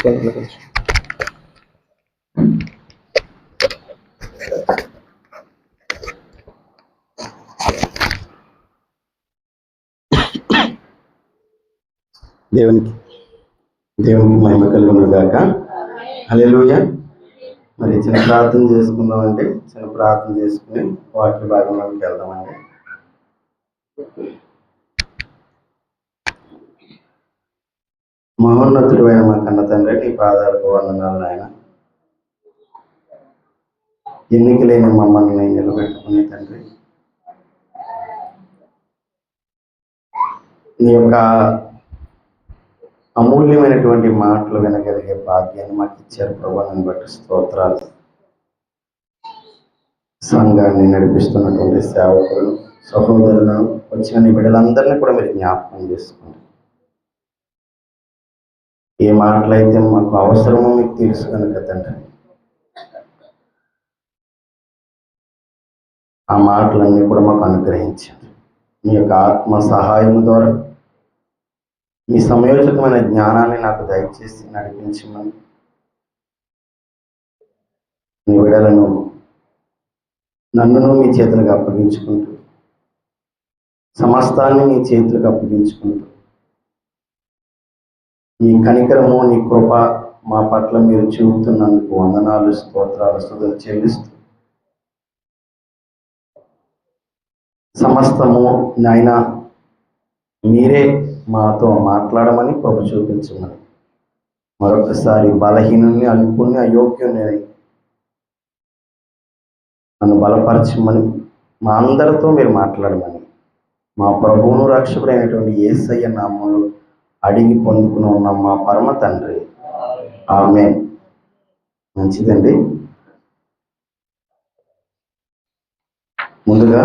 దేవునికి మహిమ కలుగును గాక. హల్లెలూయా. మరి చిన్న ప్రార్థన చేసుకుందామండి. చిన్న ప్రార్థన చేసుకుని వాక్య భాగంలోకి వెళ్దామండి. మహోన్నతుడు అయిన మా కన్న తండ్రి, నీ పాదాలకు వందనాలు నాయన. ఎన్నికలైన మమ్మల్ని నిలబెట్టుకునే తండ్రి, నీ యొక్క అమూల్యమైనటువంటి మాటలు వినగలిగే భాగ్యాన్ని మాకు ఇచ్చారు ప్రభువుని బట్టి స్తోత్రాలు. సంఘాన్ని నడిపిస్తున్నటువంటి సేవకులను, సహోదరులను, వచ్చిన బిడ్డలందరినీ కూడా మీరు జ్ఞాపకం చేసుకోండి. ఏ మాటలైతే మాకు అవసరమో మీకు తెలుసు కనుక తండ్రి, ఆ మాటలన్నీ కూడా మాకు అనుగ్రహించండి. మీ యొక్క ఆత్మ సహాయం ద్వారా మీ సమయోచితమైన జ్ఞానాన్ని నాకు దయచేసి నడిపించమని, నీ బిడ్డలను నన్నును మీ చేతులకు అప్పగించుకుంటూ, సమస్తాన్ని మీ చేతులకు అప్పగించుకుంటూ, మీ కనికరము, నీ కృప మా పట్ల మీరు చూపుతున్నందుకు వందనాలు, స్తోత్రాలు, స్తుతులు చెల్లిస్తూ, సమస్తము నాయన మీరే మాతో మాట్లాడమని కృప చూపించమని, మరొకసారి బలహీనుని, అల్పుణ్ణి, అయోగ్యుని నన్ను బలపరచమని, మా అందరితో మీరు మాట్లాడమని, మా ప్రభువును రక్షకుడైనటువంటి యేసయ్య నామములో అడిగి పొందుకుని ఉన్నాం మా పరమ తండ్రి, ఆమేన్. మంచిదండి. ముందుగా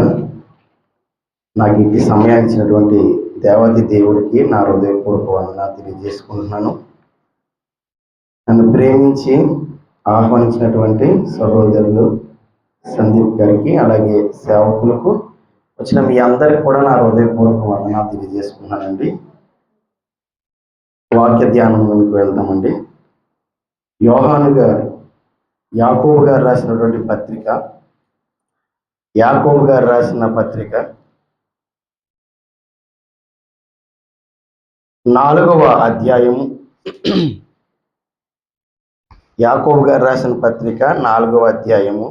నాకు ఈ సమయాన్ని ఇచ్చినటువంటి దేవాది దేవుడికి నా హృదయపూర్వక వందనాలు తెలియజేసుకుంటున్నాను. నన్ను ప్రేమించి ఆహ్వానించినటువంటి సహోదరులు సందీప్ గారికి, అలాగే సేవకులకు, వచ్చిన మీ అందరికి కూడా నా హృదయపూర్వక వందనాలు తెలియజేసుకున్నానండి. వాక్య ధ్యానంలోకి వెళ్తామండి. యాకోబు గారు రాసినటువంటి పత్రిక, యాకోబు గారు రాసిన పత్రిక 4వ అధ్యాయము, యాకోబు గారు రాసిన పత్రిక 4వ అధ్యాయము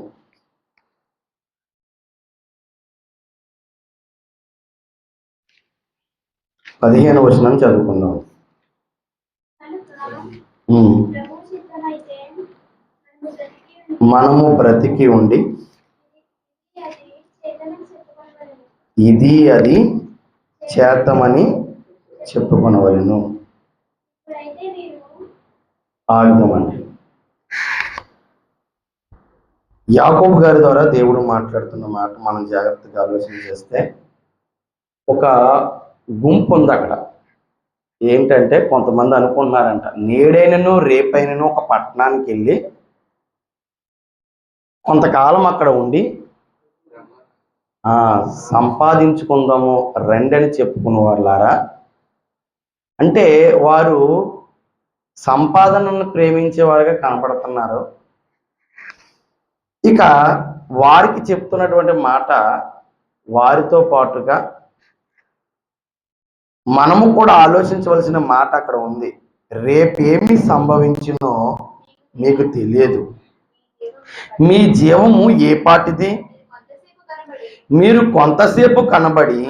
15వ వచనం చదువుకుందాం. మనము బ్రతికి ఉండి ఇది అది చేతమని చెప్పుకొనవలెను. ఆగుదామండి. యాకోబు గారి ద్వారా దేవుడు మాట్లాడుతున్న మాట మనం జాగ్రత్తగా ఆలోచన చేస్తే, ఒక గుంపు ఉంది అక్కడ. ఏంటంటే, కొంతమంది అనుకుంటున్నారంట, నేడైనను రేపైనను ఒక పట్టణానికి వెళ్ళి కొంతకాలం అక్కడ ఉండి సంపాదించుకుందాము రెండని చెప్పుకున్న వాళ్ళారా. అంటే వారు సంపాదనను ప్రేమించేవారుగా కనపడుతున్నారు. ఇక వారికి చెప్తున్నటువంటి మాట, వారితో పాటుగా మనము కూడా ఆలోచించవలసిన మాట అక్కడ ఉంది. రేపేమి సంభవించునో మీకు తెలియదు. మీ జీవము ఏ పాటిది? మీరు కొంతసేపు కనబడి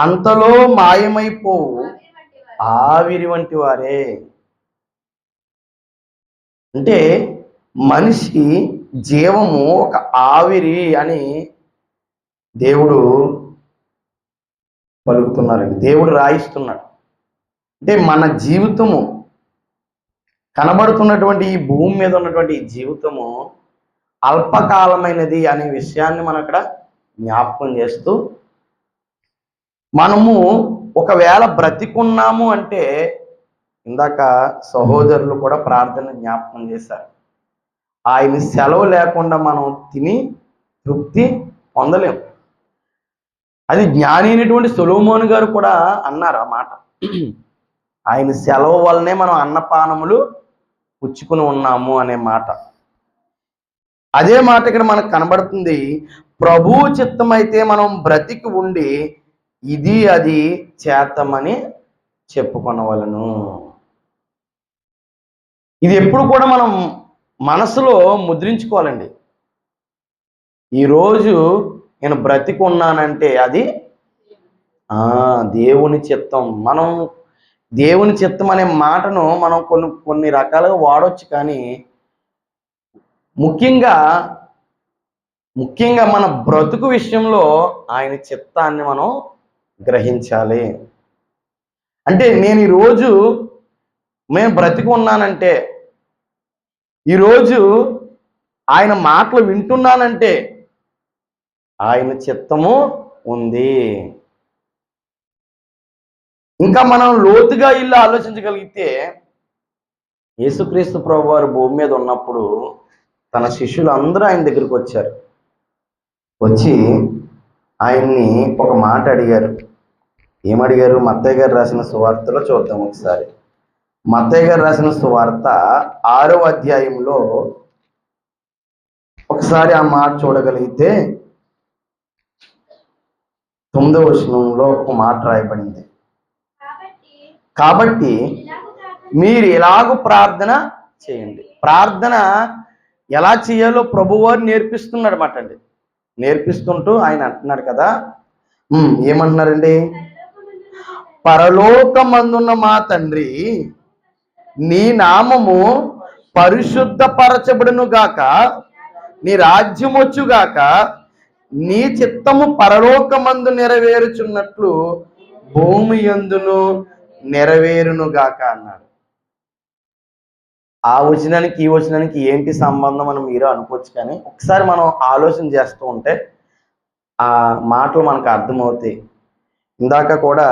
అంతలో మాయమైపోవు ఆవిరి వంటి వారే. అంటే మనిషి జీవము ఒక ఆవిరి అని దేవుడు పలుకుతున్నారండి, దేవుడు రాయిస్తున్నాడు. అంటే మన జీవితము, కనబడుతున్నటువంటి ఈ భూమి మీద ఉన్నటువంటి ఈ జీవితము అల్పకాలమైనది అనే విషయాన్ని మనం ఇక్కడ జ్ఞాపకం చేస్తూ, మనము ఒకవేళ బ్రతికున్నాము అంటే, ఇందాక సహోదరులు కూడా ప్రార్థన జ్ఞాపకం చేశారు, ఆయన సెలవు లేకుండా మనం తిని తృప్తి పొందలేము. అది జ్ఞాని అయినటువంటి సొలొమోను గారు కూడా అన్నారు ఆ మాట. ఆయన సెలవు వల్లనే మనం అన్నపానములు పుచ్చుకుని ఉన్నాము అనే మాట. అదే మాట ఇక్కడ మనకు కనబడుతుంది. ప్రభువు చిత్తమైతే మనం బ్రతికి ఉండి ఇది అది చేద్దామని చెప్పుకొనవలను. ఇది ఎప్పుడు కూడా మనం మనసులో ముద్రించుకోవాలండి. ఈరోజు నేను బ్రతికి ఉన్నానంటే అది దేవుని చిత్తం. మనం దేవుని చిత్తం అనే మాటను మనం కొన్ని రకాలుగా వాడవచ్చు, కానీ ముఖ్యంగా మన బ్రతుకు విషయంలో ఆయన చిత్తాన్ని మనం గ్రహించాలి. అంటే నేను ఈరోజు బ్రతికి ఉన్నానంటే, ఈరోజు ఆయన మాటలు వింటున్నానంటే ఆయన చిత్తము ఉంది. ఇంకా మనం లోతుగా ఇల్లు ఆలోచించగలిగితే, యేసుక్రీస్తు ప్రభువారు భూమి మీద ఉన్నప్పుడు తన శిష్యులు అందరూ ఆయన దగ్గరికి వచ్చారు. వచ్చి ఆయన్ని ఒక మాట అడిగారు. ఏమడిగారు? మత్తయి గారు రాసిన సువార్తలో చూద్దాం ఒకసారి. మత్తయి గారు రాసిన సువార్త 6వ అధ్యాయంలో ఒకసారి ఆ మాట చూడగలిగితే 9వ వచనంలో ఒక మాట రాయబడింది. కాబట్టి మీరు ఎలాగూ ప్రార్థన చేయండి. ప్రార్థన ఎలా చేయాలో ప్రభువారు నేర్పిస్తున్నాడు అన్నమాట అండి. నేర్పిస్తుంటూ ఆయన అంటున్నాడు కదా, ఏమంటున్నారండి? పరలోకమందున్న మా తండ్రి, నీ నామము పరిశుద్ధపరచబడును గాక, నీ రాజ్యం వచ్చుగాక, నీ చిత్తము పరలోకమందు నెరవేరుచున్నట్లు భూమి యందును నెరవేరును గాక అన్నాడు. ఆ వచనానికి ఈ వచనానికి ఏంటి సంబంధం అని మీరు అనుకోవచ్చు, కానీ ఒకసారి మనం ఆలోచన చేస్తూ ఉంటే ఆ మాటలు మనకు అర్థమవుతాయి. ఇందాక కూడా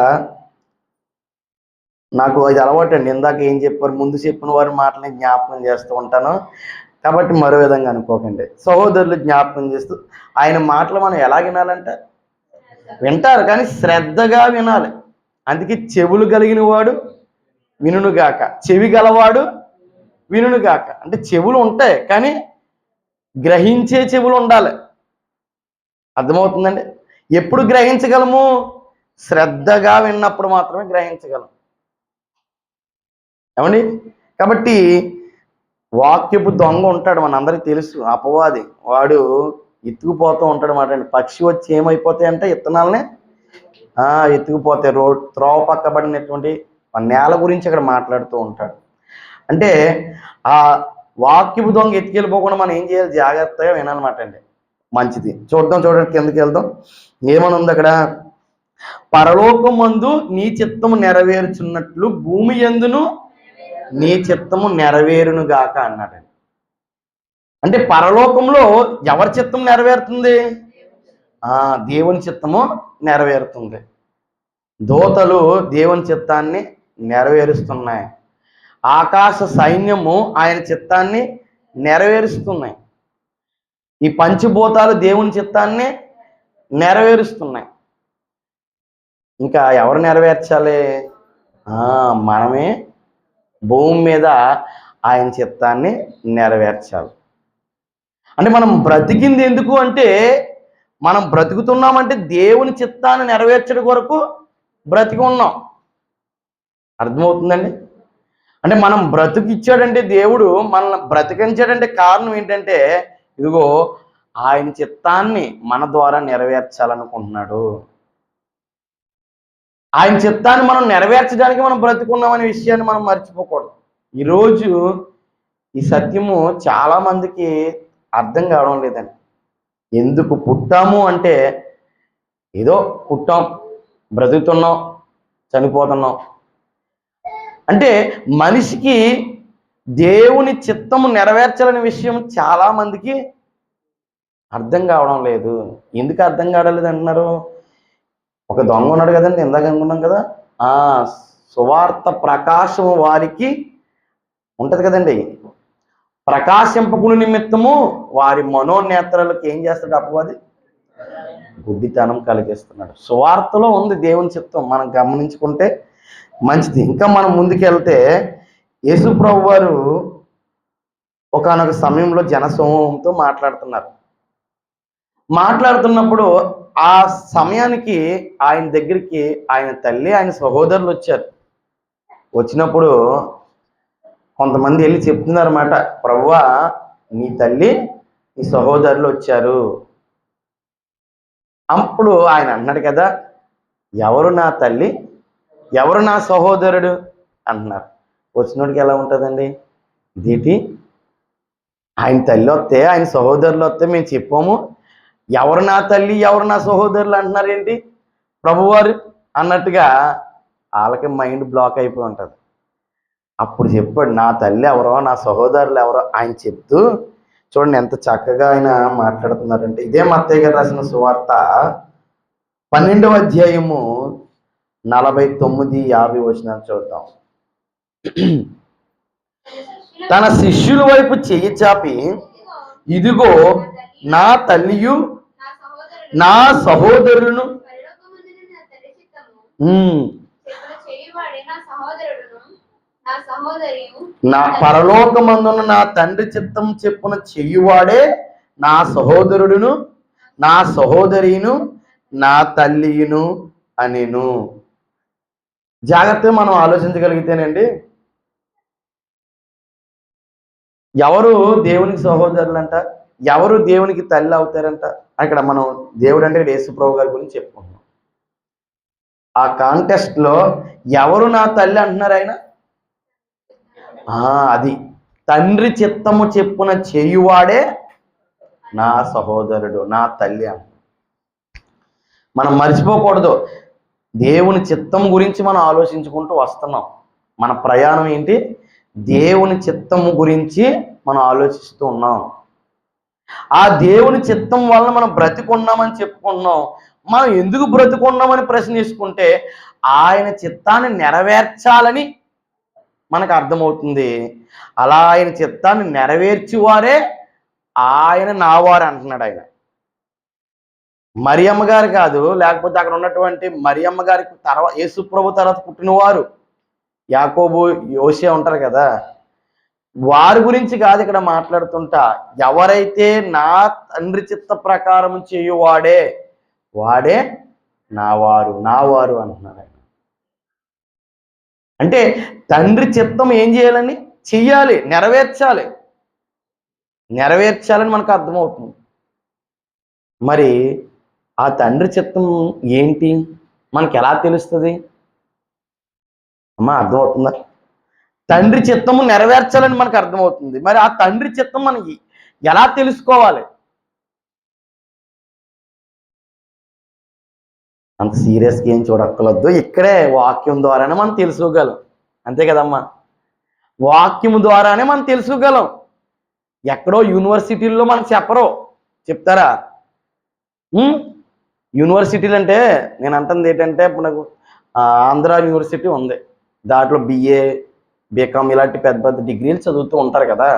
నాకు అది అలవాటు అండి. ఇందాక ఏం చెప్పారు, ముందు చెప్పిన వారి మాటలని జ్ఞాపకం చేస్తూ ఉంటాను, కాబట్టి మరో విధంగా అనుకోకండి. సహోదరులు జ్ఞాపకం చేస్తూ ఆయన మాటలు మనం ఎలా వినాలంటే, వింటారు కానీ శ్రద్ధగా వినాలి. అందుకే చెవులు కలిగిన వాడు వినుగాక, చెవి గలవాడు వినుగాక. అంటే చెవులు ఉంటాయి కానీ గ్రహించే చెవులు ఉండాలి. అర్థమవుతుందండి? ఎప్పుడు గ్రహించగలము? శ్రద్ధగా విన్నప్పుడు మాత్రమే గ్రహించగలం. ఏమండి? కాబట్టి వాక్యపు దొంగ ఉంటాడు, మనందరికీ తెలుసు, అపవాది. వాడు ఎత్తుకుపోతూ ఉంటాడు మాట అండి. పక్షి వచ్చి ఏమైపోతాయి అంటే విత్తనాలనే ఎత్తుకుపోతాయి. త్రోవ పక్కబడినటువంటి నేల గురించి అక్కడ మాట్లాడుతూ ఉంటాడు. అంటే ఆ వాక్యపు దొంగ ఎత్తుకెళ్ళిపోకుండా మనం ఏం చేయాలి? జాగ్రత్తగా వినాలన్నమాట అండి. మంచిది. చూడండి, కిందకి వెళ్దాం. ఏమని ఉంది అక్కడ? పరలోకమందు నీ చిత్తము నెరవేరుచున్నట్లు భూమి యందును నీ చిత్తము నెరవేరును గాక అన్నాడండి. అంటే పరలోకంలో ఎవరి చిత్తం నెరవేరుతుంది? దేవుని చిత్తము నెరవేరుతుంది. దూతలు దేవుని చిత్తాన్ని నెరవేరుస్తున్నాయి. ఆకాశ సైన్యము ఆయన చిత్తాన్ని నెరవేరుస్తున్నాయి. ఈ పంచభూతాలు దేవుని చిత్తాన్ని నెరవేరుస్తున్నాయి. ఇంకా ఎవరు నెరవేర్చాలి? మనమే భూమి మీద ఆయన చిత్తాన్ని నెరవేర్చాలి. అంటే మనం బ్రతికింది ఎందుకు అంటే, మనం బ్రతుకుతున్నామంటే దేవుని చిత్తాన్ని నెరవేర్చడం కొరకు బ్రతికి ఉన్నాం. అర్థమవుతుందండి? అంటే మనం బ్రతుకిచ్చాడంటే, దేవుడు మనల్ని బ్రతికించాడంటే కారణం ఏంటంటే, ఇదిగో ఆయన చిత్తాన్ని మన ద్వారా నెరవేర్చాలనుకుంటున్నాడు. ఆయన చిత్తాన్ని మనం నెరవేర్చడానికి మనం బ్రతుకున్నామనే విషయాన్ని మనం మర్చిపోకూడదు. ఈరోజు ఈ సత్యము చాలా మందికి అర్థం కావడం లేదండి. ఎందుకు పుట్టాము అంటే, ఏదో పుట్టాం, బ్రతుకుతున్నాం, చనిపోతున్నాం. అంటే మనిషికి దేవుని చిత్తము నెరవేర్చాలనే విషయం చాలా మందికి అర్థం కావడం లేదు. ఎందుకు అర్థం కావడం అంటున్నారు? ఒక దొంగ ఉన్నాడు కదండి, ఇందాక అనుకున్నాం కదా, సువార్త ప్రకాశము వారికి ఉంటది కదండి. ప్రకాశింపకుని నిమిత్తము వారి మనోనేత్రాలకు ఏం చేస్తాడు అపవాది? గుడ్డితనం కలిగిస్తున్నాడు. సువార్తలో ఉంది దేవుని చిత్తం, మనం గమనించుకుంటే మంచిది. ఇంకా మనం ముందుకెళ్తే యేసు ప్రభువారు ఒకానొక సమయంలో జనసమూహంతో మాట్లాడుతున్నప్పుడు ఆ సమయానికి ఆయన దగ్గరికి ఆయన తల్లి ఆయన సహోదరులు వచ్చారు. వచ్చినప్పుడు కొంతమంది వెళ్ళి చెప్తున్నారన్నమాట, ప్రభువా నీ తల్లి నీ సహోదరులు వచ్చారు. అప్పుడు ఆయన అన్నాడు కదా, ఎవరు నా తల్లి ఎవరు నా సహోదరుడు అంటున్నారు. వచ్చినోడికి ఎలా ఉంటుందండి, ఇదేంటి ఆయన తల్లి వస్తే ఆయన సహోదరులు వస్తే మేము చెప్పాము, ఎవరు నా తల్లి ఎవరు నా సహోదరులు అంటున్నారేంటి ప్రభువారు అన్నట్టుగా వాళ్ళకి మైండ్ బ్లాక్ అయిపోయి ఉంటుంది. అప్పుడు చెప్పాడు, నా తల్లి ఎవరో నా సహోదరులు ఎవరో ఆయన చెప్తూ చూడండి ఎంత చక్కగా ఆయన మాట్లాడుతున్నారంటే. ఇదే మత్తయి గారు రాసిన సువార్త 12వ అధ్యాయము 49-50 వచనాలు చూద్దాం. తన శిష్యుల వైపు చెయ్యి చాపి, ఇదిగో నా తల్లియు నా సహోదరులను, నా పరలోకమందున నా తండ్రి చిత్తం చెప్పున చెయ్యువాడే నా సహోదరుడును నా సహోదరియును నా తల్లియును అనెను. జాగ్రత్తగా మనం ఆలోచించగలిగితేనండి, ఎవరు దేవునికి సహోదరులంట, ఎవరు దేవునికి తల్లి అవుతారంట. అక్కడ మనం దేవుడు అంటే యేసుప్రభు గారి గురించి చెప్పుకుంటున్నాం. ఆ కాంటెస్ట్లో ఎవరు నా తల్లి అంటున్నారు ఆయన, అది తండ్రి చిత్తము చెప్పున చేయువాడే నా సహోదరుడు నా తల్లి అంట. మనం మర్చిపోకూడదు, దేవుని చిత్తం గురించి మనం ఆలోచించుకుంటూ వస్తున్నాం. మన ప్రయాణం ఏంటి, దేవుని చిత్తము గురించి మనం ఆలోచిస్తూ ఉన్నాం. ఆ దేవుని చిత్తం వలన మనం బ్రతికున్నామని చెప్పుకున్నాం. మనం ఎందుకు బ్రతికున్నామని ప్రశ్నించుకుంటే ఆయన చిత్తాన్ని నెరవేర్చాలని మనకు అర్థమవుతుంది. అలా ఆయన చిత్తాన్ని నెరవేర్చేవారే ఆయన నావారు అంటున్నాడు. ఆయన మరియమ్మ గారు కాదు, లేకపోతే అక్కడ ఉన్నటువంటి మరియమ్మ గారికి తర్వాత యేసుప్రభు తర్వాత పుట్టినవారు యాకోబు యోసే ఉంటారు కదా, వారి గురించి కాదు ఇక్కడ మాట్లాడుతుంటా. ఎవరైతే నా తండ్రి చిత్త ప్రకారం చేయువాడే వాడే నావారు అంటున్నారు. అంటే తండ్రి చిత్తం ఏం చేయాలని చెయ్యాలి, నెరవేర్చాలని మనకు అర్థమవుతుంది. మరి ఆ తండ్రి చిత్తం ఏంటి మనకి ఎలా తెలుస్తుంది అమ్మా, అర్థమవుతుందా? తండ్రి చిత్తము నెరవేర్చాలని మనకు అర్థమవుతుంది. మరి ఆ తండ్రి చిత్తం మనకి ఎలా తెలుసుకోవాలి? అంత సీరియస్గా ఏం చూడక్కర్లేదు, ఇక్కడే వాక్యం ద్వారానే మనం తెలుసుకోగలం. అంతే కదమ్మా, వాక్యం ద్వారానే మనం తెలుసుకోగలం. ఎక్కడో యూనివర్సిటీల్లో మనకు చెప్తారా? యూనివర్సిటీలు అంటే నేను అంటుంది ఏంటంటే, ఇప్పుడు నాకు ఆంధ్ర యూనివర్సిటీ ఉంది, దాంట్లో బిఏ బీకామ్ ఇలాంటి పెద్ద పెద్ద డిగ్రీలు చదువుతూ ఉంటారు కదా,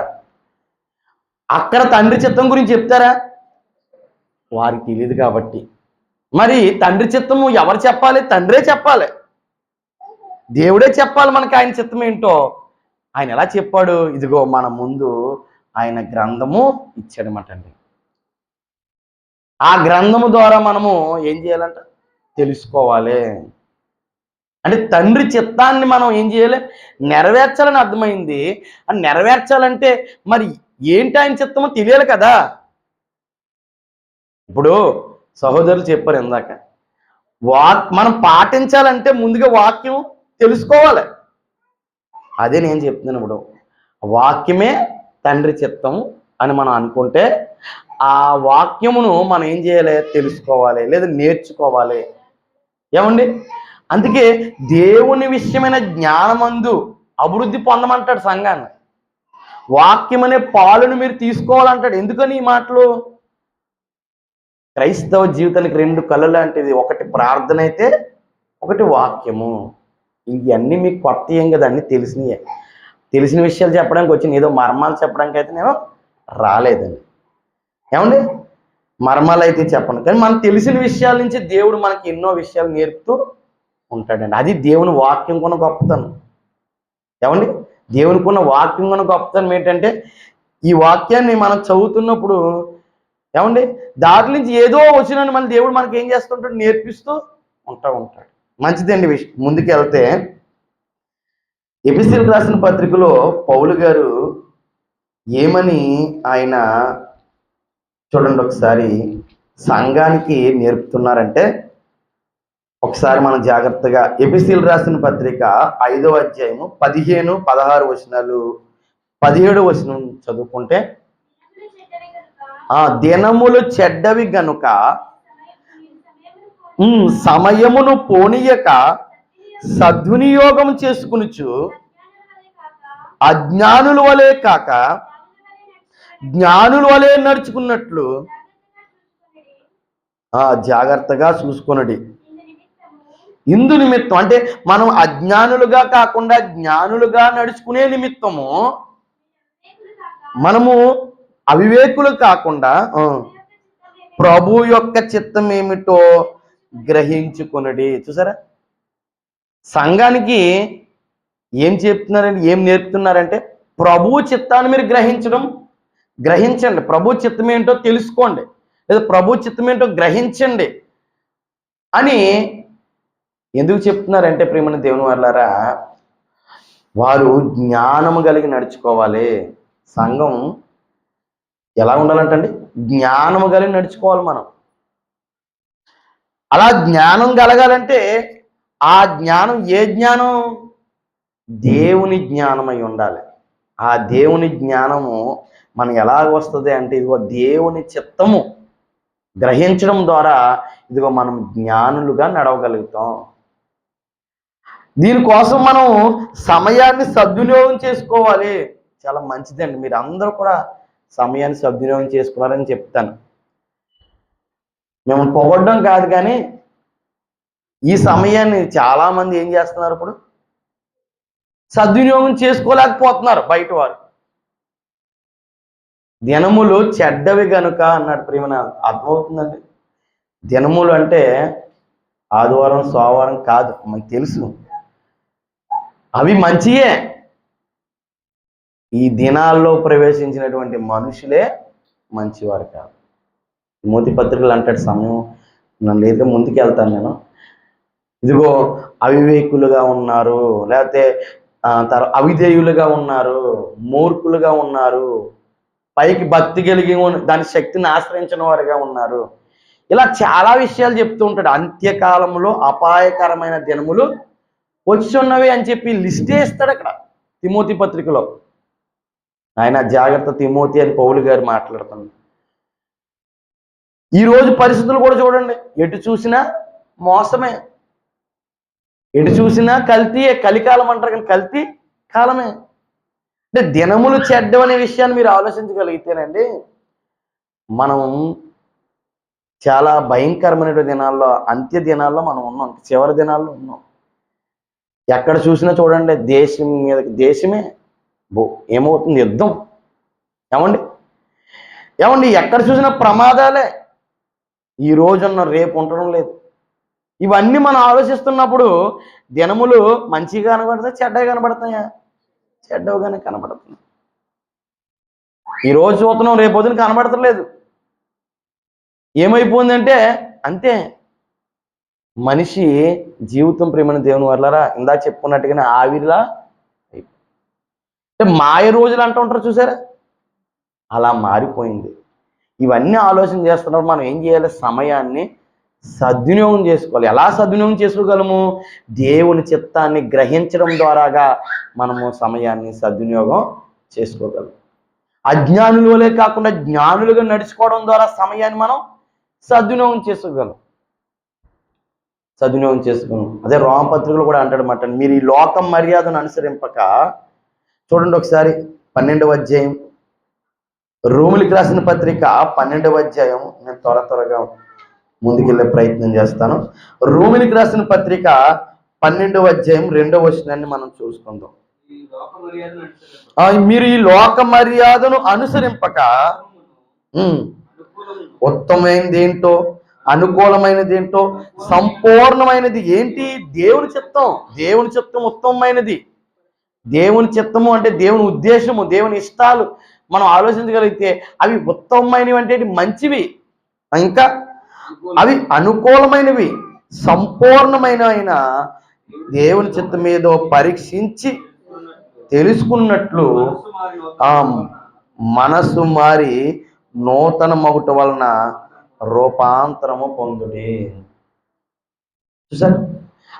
అక్కడ తండ్రి చిత్తం గురించి చెప్తారా? వారికి తెలియదు కాబట్టి. మరి తండ్రి చిత్తము ఎవరు చెప్పాలి? తండ్రే చెప్పాలి, దేవుడే చెప్పాలి మనకి ఆయన చిత్తం ఏంటో. ఆయన ఎలా చెప్పాడు? ఇదిగో మన ముందు ఆయన గ్రంథము ఇచ్చాడనమాట అండి. ఆ గ్రంథము ద్వారా మనము ఏం చేయాలంట? తెలుసుకోవాలి. అంటే తండ్రి చిత్తాన్ని మనం ఏం చేయాలి? నెరవేర్చాలని అర్థమైంది. అని నెరవేర్చాలంటే మరి ఏంటి ఆయన చిత్తమో తెలియాలి కదా. ఇప్పుడు సహోదరులు చెప్పారు ఇందాక, మనం పాటించాలంటే ముందుగా వాక్యం తెలుసుకోవాలి. అదే నేను చెప్తున్నాను. ఇప్పుడు వాక్యమే తండ్రి చిత్తం అని మనం అనుకుంటే ఆ వాక్యమును మనం ఏం చేయాలి? తెలుసుకోవాలి, లేదా నేర్చుకోవాలి. ఏమండి? అందుకే దేవుని విషయమైన జ్ఞానమందు అభివృద్ధి పొందమంటాడు సంఘాన్ని. వాక్యం అనే పాలును మీరు తీసుకోవాలంటాడు. ఎందుకని ఈ మాటలు? క్రైస్తవ జీవితానికి 2 కళ్ళు లాంటిది. ఒకటి ప్రార్థన అయితే, ఒకటి వాక్యము. ఇవన్నీ మీకు కొత్త ఏం కదా, అన్నీ తెలిసిన విషయాలు చెప్పడానికి వచ్చిన, ఏదో మర్మాలు చెప్పడానికి అయితే నేను రాలేదండి. ఏమండి? మర్మాలు అయితే చెప్పను, కానీ మనకు తెలిసిన విషయాల నుంచి దేవుడు మనకి ఎన్నో విషయాలు నేర్పుతూ ఉంటాడండి. అది దేవుని వాక్యం కొన్న గొప్పతనం. ఏమండి? దేవునికి ఉన్న వాక్యం కొన్న గొప్పతనం ఏంటంటే, ఈ వాక్యాన్ని మనం చదువుతున్నప్పుడు ఏమండి దాంట్లో నుంచి ఏదో వచ్చినని మళ్ళీ దేవుడు మనకి ఏం చేస్తుంటాడు, నేర్పిస్తూ ఉంటాడు. మంచిదండి. ముందుకు వెళ్తే ఎఫెసీయులకు రాసిన పత్రికలో పౌలు గారు ఏమని ఆయన చూడండి ఒకసారి సంఘానికి నేర్పుతున్నారంటే, ఒకసారి మనం జాగ్రత్తగా ఎఫెసీయులకు రాసిన పత్రిక 5వ అధ్యాయము 15, 16 వచనాలు 17 వచనం చదువుకుంటే, దినములు చెడ్డవి గనుక సమయమును పోనీయక సద్వినియోగం చేసుకునుచు అజ్ఞానుల వలె కాక జ్ఞానుల వలె నడుచుకున్నట్లు జాగ్రత్తగా చూసుకొనుడి. ఇందు నిమిత్తం అంటే మనం అజ్ఞానులుగా కాకుండా జ్ఞానులుగా నడుచుకునే నిమిత్తము మనము అవివేకులు కాకుండా ప్రభు యొక్క చిత్తం ఏమిటో గ్రహించుకొనుడి. చూసారా, సంఘానికి ఏం చెప్తున్నారంటే, ఏం నేర్పుతున్నారంటే, ప్రభు చిత్తాన్ని మీరు గ్రహించండి. ప్రభు చిత్తం ఏంటో తెలుసుకోండి, లేదా ప్రభు చిత్తం ఏంటో గ్రహించండి అని ఎందుకు చెప్తున్నారంటే, ప్రియమైన దేవుని వాళ్ళారా, వారు జ్ఞానము కలిగి నడుచుకోవాలి. సంఘం ఎలా ఉండాలంటండి, జ్ఞానము కలిగి నడుచుకోవాలి మనం. అలా జ్ఞానం కలగాలంటే ఆ జ్ఞానం ఏ జ్ఞానం? దేవుని జ్ఞానమై ఉండాలి. ఆ దేవుని జ్ఞానము మనం ఎలాగ వస్తుంది అంటే, ఇదిగో దేవుని చిత్తము గ్రహించడం ద్వారా ఇదిగో మనం జ్ఞానులుగా నడవగలుగుతాం. దీనికోసం మనం సమయాన్ని సద్వినియోగం చేసుకోవాలి. చాలా మంచిదండి. మీరు అందరూ కూడా సమయాన్ని సద్వినియోగం చేసుకోవాలని చెప్తాను. మేము పొగడ్డం కాదు, కానీ ఈ సమయాన్ని చాలామంది ఏం చేస్తున్నారు, ఇప్పుడు సద్వినియోగం చేసుకోలేకపోతున్నారు బయట వారు. దినములు చెడ్డవి గనుక అన్నాడు. ప్రియమైన అర్థమవుతుందండి. దినములు అంటే ఆదివారం సోమవారం కాదు, మనకు తెలుసు, అవి మంచియే. ఈ దినాల్లో ప్రవేశించినటువంటి మనుషులే మంచివారు కాదు. తిమోతి పత్రికలు అంటాడు, సమయం నన్ను లేదుగా ముందుకు వెళ్తాను నేను, ఇదిగో అవివేకులుగా ఉన్నారు, లేకపోతే అవిధేయులుగా ఉన్నారు, మూర్ఖులుగా ఉన్నారు, పైకి భక్తి కలిగి దాని శక్తిని ఆశ్రయించిన వారుగా ఉన్నారు. ఇలా చాలా విషయాలు చెప్తూ ఉంటాడు. అంత్యకాలంలో అపాయకరమైన దినములు వచ్చి ఉన్నవి అని చెప్పి లిస్టే ఇస్తాడు అక్కడ తిమోతి పత్రికలో. ఆయన జాగ్రత్త తిమోతి అని పౌలు గారు మాట్లాడుతున్నాడు. ఈరోజు పరిస్థితులు కూడా చూడండి, ఎటు చూసినా మోసమే, ఎటు చూసినా కల్తీయే. కలికాలం అంటారు కానీ కల్తీ కాలమే. అంటే దినములు చెడ్డమనే విషయాన్ని మీరు ఆలోచించగలిగితేనండి, మనం చాలా భయంకరమైన దినాల్లో, అంత్య దినాల్లో మనం ఉన్నాం, చివరి దినాల్లో ఉన్నాం. ఎక్కడ చూసినా చూడండి, దేశం మీద దేశమే ఏమవుతుంది, యుద్ధం. ఏమండి ఎక్కడ చూసినా ప్రమాదాలే. ఈ రోజున్న రేపు ఉండడం లేదు. ఇవన్నీ మనం ఆలోచిస్తున్నప్పుడు దినములు మంచిగా కనబడతాయి, చెడ్డగా కనబడతాయా? చెడ్డగానే కనబడుతుంది. ఈరోజు చూస్తున్నాం, రేపు పొద్దున కనబడతలేదు. ఏమైపోయిందంటే అంతే. మనిషి జీవితం ప్రియమైన దేవుని వల్లరా ఇందాక చెప్పుకున్నట్టుగానే ఆవిరిలా అంటే మాయ రోజులు అంటూ ఉంటారు చూసారా, అలా మారిపోయింది. ఇవన్నీ ఆలోచన చేస్తున్నప్పుడు మనం ఏం చేయాలి? సమయాన్ని సద్వినియోగం చేసుకోవాలి. ఎలా సద్వినియోగం చేసుకోగలము? దేవుని చిత్తాన్ని గ్రహించడం ద్వారాగా మనము సమయాన్ని సద్వినియోగం చేసుకోగలము. అజ్ఞానుల వలె కాకుండా జ్ఞానులుగా నడుచుకోవడం ద్వారా సమయాన్ని మనం సద్వినియోగం చేసుకోగలం. అదే రోమపత్రికలు కూడా అంటాడన్నమాట, మీరు ఈ లోకం మర్యాదను అనుసరింపక. చూడండి ఒకసారి 12వ అధ్యాయం, రోమిలికి రాసిన పత్రిక 12వ అధ్యాయం. నేను త్వరగా ముందుకెళ్ళే ప్రయత్నం చేస్తాను. రోమిలికి రాసిన పత్రిక 12వ అధ్యాయం 2వ వచనాన్ని మనం చూసుకుందాం. మీరు ఈ లోక మర్యాదను అనుసరింపక ఉత్తమమైనది ఏంటో, అనుకూలమైనది ఏంటో, సంపూర్ణమైనది ఏంటి? దేవుని చిత్తం. దేవుని చిత్తం ఉత్తమమైనది. దేవుని చిత్తము అంటే దేవుని ఉద్దేశము, దేవుని ఇష్టాలు మనం ఆలోచించగలిగితే అవి ఉత్తమమైనవి అంటే మంచివి, ఇంకా అవి అనుకూలమైనవి, సంపూర్ణమైన దేవుని చిత్తం ఏదో పరీక్షించి తెలుసుకున్నట్లు ఆ మనసు మారి నూతన మగుట వలన రూపాంతరము పొందుడి. చూసారు?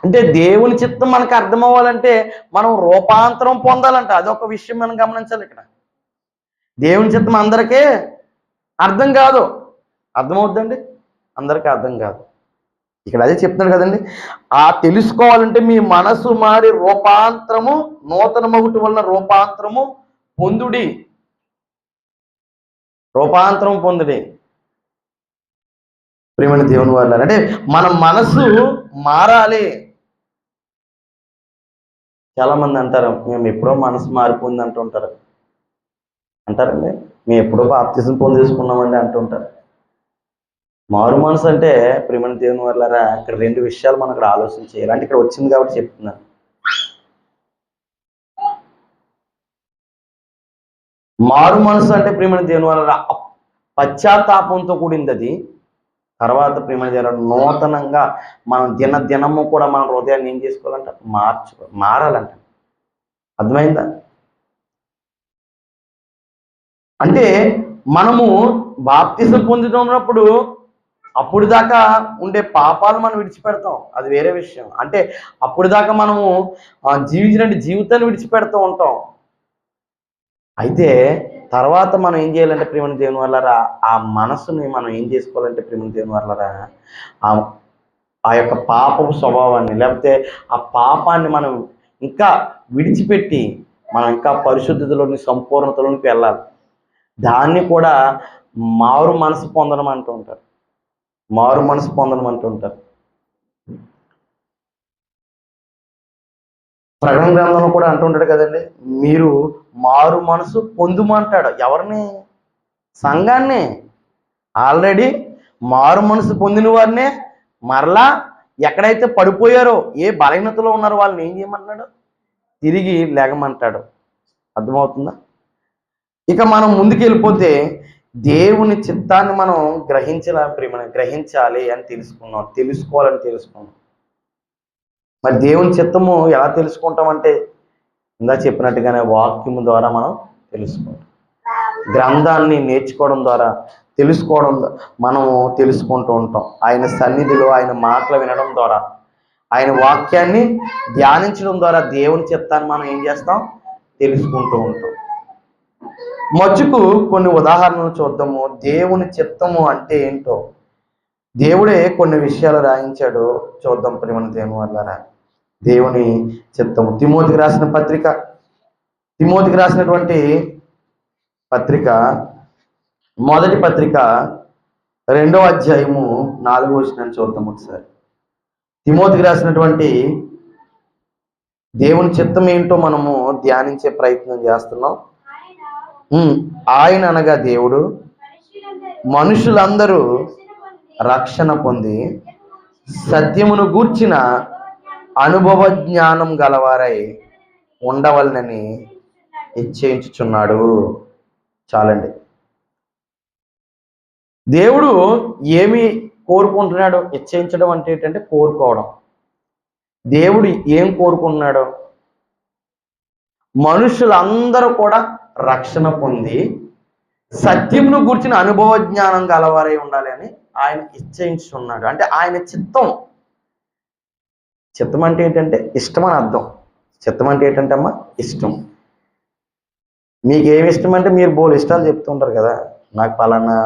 అంటే దేవుని చిత్తం మనకు అర్థం అవ్వాలంటే మనం రూపాంతరం పొందాలంట. అదొక విషయం మనం గమనించాలి. ఇక్కడ దేవుని చిత్తం అందరికీ అర్థం కాదు. అర్థమవుద్దండి? అందరికీ అర్థం కాదు. ఇక్కడ అదే చెప్తున్నాడు కదండి, ఆ తెలుసుకోవాలంటే మీ మనసు మారి రూపాంతరము, నూతన మగుట వలన రూపాంతరము పొందుడి. రూపాంతరం పొందుడి. ప్రియమైన దేవుని వల్ల అంటే మన మనసు మారాలి. చాలా మంది అంటారు, మేము ఎప్పుడో మనసు మారిపోయింది అంటుంటారు. అంటారండి, మేము ఎప్పుడో బాప్తిజం పొందేసుకున్నామండి అంటుంటారు. మారు మనసు అంటే ప్రియమైన దేవుని వల్లరా ఇక్కడ రెండు విషయాలు మనం ఇక్కడ ఆలోచన చేయాలి. అంటే ఇక్కడ వచ్చింది కాబట్టి చెప్తున్నాను. మారు మనసు అంటే ప్రియమైన దేవుని వల్ల పశ్చాత్తాపంతో కూడింది అది. తర్వాత ప్రియమైన దేవుని నూతనంగా మనం దినము కూడా మన హృదయాన్ని ఏం చేసుకోవాలంట, మారాలంట. అర్థమైందా? అంటే మనము బాప్తిజం పొందుతున్నప్పుడు అప్పుడు దాకా ఉండే పాపాలు మనం విడిచిపెడతాం, అది వేరే విషయం. అంటే అప్పుడు దాకా మనము జీవించిన జీవితాన్ని విడిచిపెడుతూ ఉంటాం. అయితే తర్వాత మనం ఏం చేయాలంటే ప్రియమైన దేవుని వల్లరా ఆ మనసుని మనం ఏం చేసుకోవాలంటే ప్రియమైన దేవుని వల్లరా ఆ యొక్క పాపపు స్వభావాన్ని, లేకపోతే ఆ పాపాన్ని మనం ఇంకా విడిచిపెట్టి మనం ఇంకా పరిశుద్ధతలోని సంపూర్ణతలోనికి వెళ్ళాలి. దాన్ని కూడా మారు మనసు పొందడం అంటూ ఉంటారు. మారు మనసు పొందడం అంటూ ఉంటారు. ప్రకటన గ్రంథంలో కూడా అంటుంటాడు కదండి, మీరు మారు మనసు పొందుమంటాడు. ఎవరిని? సంఘాన్ని. ఆల్రెడీ మారు మనసు పొందిన వారినే మరలా ఎక్కడైతే పడిపోయారో, ఏ బలహీనతలో ఉన్నారో వాళ్ళని ఏం చేయమంటున్నాడు? తిరిగి లేగమంటాడు. అర్థమవుతుందా? ఇక మనం ముందుకు వెళ్ళిపోతే దేవుని చిత్తాన్ని మనం గ్రహించాలి అని తెలుసుకోవాలని తెలుసుకున్నాం. మరి దేవుని చిత్తము ఎలా తెలుసుకుంటామంటే ఇందా చెప్పినట్టుగానే వాక్యము ద్వారా మనం తెలుసుకుంటాం. గ్రంథాన్ని నేర్చుకోవడం ద్వారా మనము తెలుసుకుంటూ ఉంటాం. ఆయన సన్నిధిలో ఆయన మాటలు వినడం ద్వారా, ఆయన వాక్యాన్ని ధ్యానించడం ద్వారా దేవుని చిత్తాన్ని మనం ఏం చేస్తాం? తెలుసుకుంటూ ఉంటాం. మచ్చుకు కొన్ని ఉదాహరణలు చూద్దాము. దేవుని చిత్తము అంటే ఏంటో దేవుడే కొన్ని విషయాలు రాయించాడు. చూద్దాం ప్రియమైన దేవుని వల్ల దేవుని చిత్తము. తిమోతికి రాసినటువంటి పత్రిక, మొదటి పత్రిక 2వ అధ్యాయము 4వ వచనాన్ని చూద్దాం ఒకసారి. తిమోతికి రాసినటువంటి దేవుని చిత్తం ఏంటో మనము ధ్యానించే ప్రయత్నం చేస్తున్నాం. ఆయన అనగా దేవుడు మనుషులందరూ రక్షణ పొంది సత్యమును గూర్చిన అనుభవ జ్ఞానం గలవారై ఉండవలనని నిశ్చయించుచున్నాడు. చాలండి. దేవుడు ఏమి కోరుకుంటున్నాడు? నిశ్చయించడం అంటే ఏంటంటే కోరుకోవడం. దేవుడు ఏం కోరుకుంటున్నాడు? మనుషులందరూ కూడా రక్షణ పొంది సత్యమును గూర్చిన అనుభవ జ్ఞానం గలవారై ఉండాలి అని ఆయన నిశ్చయించున్నాడు. అంటే ఆయన చిత్తం అంటే ఏంటంటే ఇష్టం అని అర్థం. చిత్తం అంటే ఏంటంటే అమ్మా ఇష్టం. మీకు ఏమి ఇష్టం అంటే మీరు బోలు ఇష్టాలు చెప్తుంటారు కదా. నాకు పలానా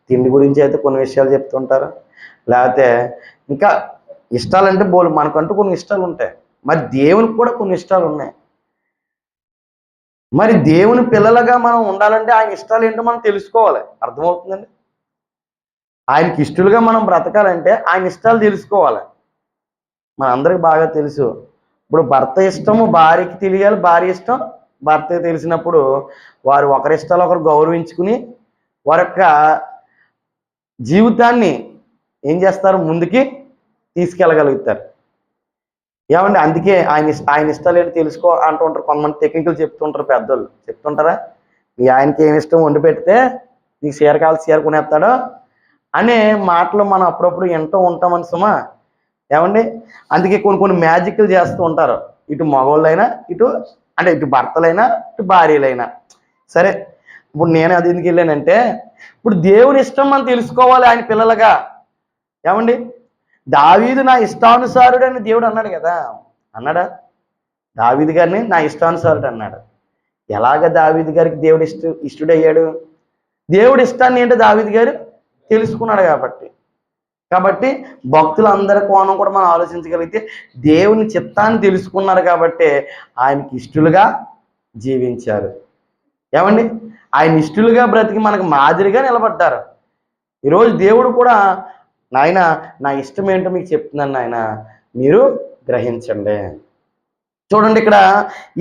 తిండి గురించి అయితే కొన్ని విషయాలు చెప్తుంటారు, లేకపోతే ఇంకా ఇష్టాలంటే బోలు మనకంటూ కొన్ని ఇష్టాలు ఉంటాయి. మరి దేవునికి కూడా కొన్ని ఇష్టాలు ఉన్నాయి. మరి దేవుని పిల్లలుగా మనం ఉండాలంటే ఆయన ఇష్టాలు ఏంటో మనం తెలుసుకోవాలి. అర్థమవుతుందండి? ఆయనకి ఇష్టలుగా మనం బ్రతకాలంటే ఆయన ఇష్టాలు తెలుసుకోవాలి. మనందరికి బాగా తెలుసు. ఇప్పుడు భర్త ఇష్టము భార్యకి తెలియాలి, భార్య ఇష్టం భర్తకి తెలిసినప్పుడు వారు ఒకరి ఇష్టాలు ఒకరు గౌరవించుకుని వారి యొక్క జీవితాన్ని ఏం చేస్తారు? ముందుకి తీసుకెళ్ళగలుగుతారు. ఏమండి? అందుకే ఆయన ఇష్టాలు ఏంటి తెలుసుకో అంటూ ఉంటారు. కొంతమంది టెక్నికల్ చెప్తుంటారు, పెద్దోళ్ళు చెప్తుంటారా? మీ ఆయనకి ఏమి ఇష్టం వండి పెడితే నీకు చీర కావాలి చీర కొనేస్తాడో అనే మాటలు మనం అప్పుడప్పుడు వింటూ ఉంటామని సుమా. ఏమండి? అందుకే కొన్ని కొన్ని మ్యాజిక్లు చేస్తూ ఉంటారు, ఇటు మగవాళ్ళైనా ఇటు అంటే ఇటు భర్తలైనా ఇటు భార్యలైనా సరే. ఇప్పుడు నేను అది ఎందుకు వెళ్ళానంటే, ఇప్పుడు దేవుని ఇష్టం మనం తెలుసుకోవాలి ఆయన పిల్లలుగా. ఏమండి? దావీదు నా ఇష్టానుసారుడు అని దేవుడు అన్నాడు కదా, అన్నాడా? దావీదు గారిని నా ఇష్టానుసారుడు అన్నాడు. ఎలాగ దావీదు గారికి దేవుడు ఇష్టుడయ్యాడు? దేవుడి ఇష్టాన్ని ఏంటో దావీదు గారు తెలుసుకున్నాడు కాబట్టి. కాబట్టి భక్తులందరి కోణం కూడా మనం ఆలోచించగలిగితే దేవుని చిత్తాన్ని తెలుసుకున్నారు కాబట్టి ఆయనకి ఇష్టలుగా జీవించారు. ఏమండి? ఆయన ఇష్టలుగా బ్రతికి మనకు మాదిరిగా నిలబడ్డారు. ఈరోజు దేవుడు కూడా నాయన నా ఇష్టం ఏంటో మీకు చెప్తున్నాను నాయన, మీరు గ్రహించండి. చూడండి, ఇక్కడ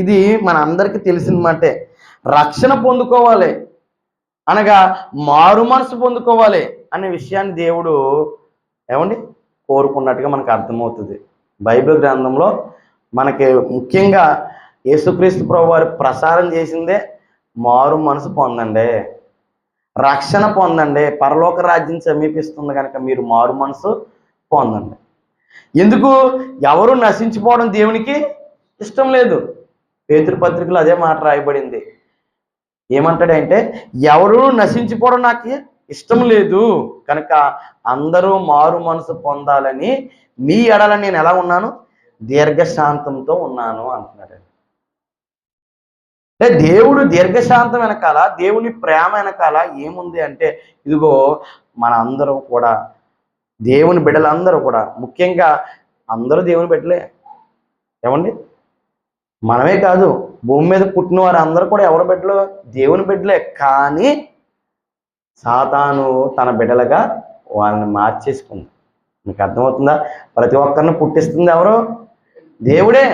ఇది మన అందరికీ తెలిసిన మాటే. రక్షణ పొందుకోవాలి అనగా మారు మనసు పొందుకోవాలి అనే విషయాన్ని దేవుడు ఏమండి కోరుకున్నట్టుగా మనకు అర్థమవుతుంది. బైబిల్ గ్రంథంలో మనకి ముఖ్యంగా యేసుక్రీస్తు ప్రభువారు ప్రసారం చేసిందే మారు మనసు పొందండి, రక్షణ పొందండి, పరలోక రాజ్యం సమీపిస్తుంది కనుక మీరు మారు మనసు పొందండి. ఎందుకు? ఎవరు నశించిపోవడం దేవునికి ఇష్టం లేదు. పేతురు పత్రికలో అదే మాట రాయబడింది. ఏమంటాడంటే, ఎవరు నశించిపోవడం నాకు ఇష్టం లేదు కనుక అందరూ మారు మనసు పొందాలని మీ ఎడల నేను ఎలా ఉన్నాను? దీర్ఘశాంతంతో ఉన్నాను అంటున్నాడు. అంటే దేవుడు దీర్ఘశాంతం వెనకాల, దేవుని ప్రేమ వెనకాల ఏముంది అంటే, ఇదిగో మన అందరం కూడా దేవుని బిడ్డలందరూ కూడా, ముఖ్యంగా అందరూ దేవుని బిడ్డలే. ఏమండి? మనమే కాదు, భూమి మీద పుట్టిన వారు అందరూ కూడా ఎవరు బిడ్డలు? దేవుని బిడ్డలే. కానీ సాతాను తన బిడ్డలుగా వాళ్ళని మార్చేసుకుంది. మీకు అర్థమవుతుందా? ప్రతి ఒక్కరిని పుట్టిస్తుంది ఎవరు? దేవుడే.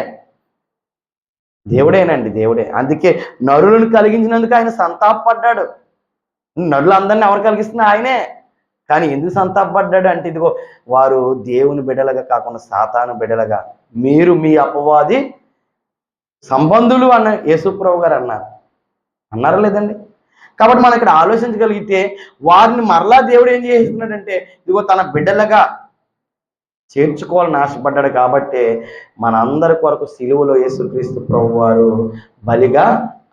దేవుడేనండి, దేవుడే. అందుకే నరులను కలిగించినందుకు ఆయన సంతాపడ్డాడు. నరులందరినీ ఎవరు కలిగిస్తున్నా ఆయనే. కానీ ఎందుకు సంతాపడ్డాడు అంటే, ఇదిగో వారు దేవుని బిడ్డలుగా కాకుండా సాతాను బిడ్డలుగా, మీరు మీ అపవాది సంబంధులు అన్న యేసుప్రభు గారు అన్నారా లేదండి? కాబట్టి మనం ఇక్కడ ఆలోచించగలిగితే వారిని మరలా దేవుడు ఏం చేస్తున్నాడంటే, ఇదిగో తన బిడ్డలుగా చేర్చుకోవాలని ఆశపడ్డాడు. కాబట్టి మనందరి కొరకు సిలువలో యేసుక్రీస్తు ప్రభు వారు బలిగా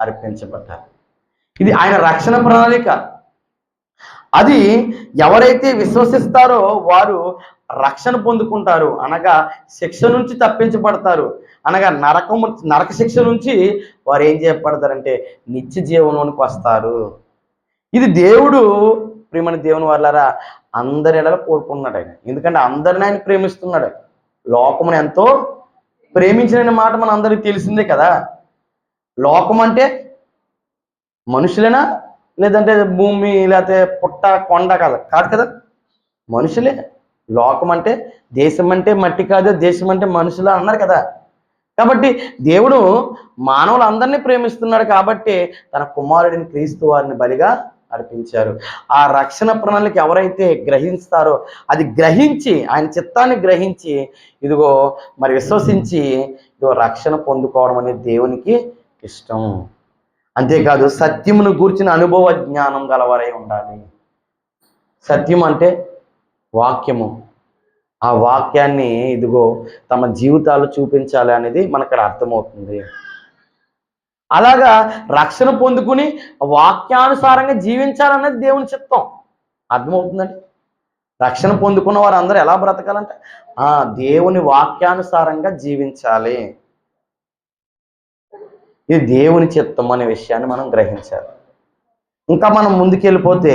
అర్పించబడ్డారు. ఇది ఆయన రక్షణ ప్రణాళిక. అది ఎవరైతే విశ్వసిస్తారో వారు రక్షణ పొందుకుంటారు, అనగా శిక్ష నుంచి తప్పించబడతారు, అనగా నరక శిక్ష నుంచి వారు ఏం చేయబడతారంటే నిత్య జీవంలోనికి వస్తారు. ఇది దేవుడు ప్రియమైన దేవుని వాళ్ళారా అందరి ఎడల కోరుకున్నాడు ఆయన. ఎందుకంటే అందరిని ఆయన ప్రేమిస్తున్నాడు. లోకమును ఎంతో ప్రేమించిన మాట మన అందరికీ తెలిసిందే కదా. లోకం అంటే మనుషులేనా, లేదంటే భూమి, లేకపోతే పుట్ట కొండ కాదు కదా, మనుషులే. లోకం అంటే దేశం అంటే మట్టి కాదు, దేశం అంటే మనుషులా అన్నారు కదా. కాబట్టి దేవుడు మానవులందరినీ ప్రేమిస్తున్నాడు కాబట్టి తన కుమారుడిని క్రీస్తు వారిని బలిగా అర్పించారు. ఆ రక్షణ ప్రణాళిక ఎవరైతే గ్రహిస్తారో, అది గ్రహించి ఆయన చిత్తాన్ని గ్రహించి ఇదిగో మరి విశ్వసించి ఇదిగో రక్షణ పొందుకోవడం అనేది దేవునికి ఇష్టం. అంతేకాదు సత్యమును గూర్చిన అనుభవ జ్ఞానం గలవారై ఉండాలి. సత్యం అంటే వాక్యము. ఆ వాక్యాన్ని ఇదిగో తమ జీవితాలు చూపించాలి అనేది మనకు అర్థమవుతుంది. అలాగా రక్షణ పొందుకుని వాక్యానుసారంగా జీవించాలన్నది దేవుని చిత్తం. అర్థమవుతుందండి? రక్షణ పొందుకున్న వారు అందరూ ఎలా బ్రతకాలంటే దేవుని వాక్యానుసారంగా జీవించాలి. ఇది దేవుని చిత్తం అనే విషయాన్ని మనం గ్రహించాలి. ఇంకా మనం ముందుకెళ్ళిపోతే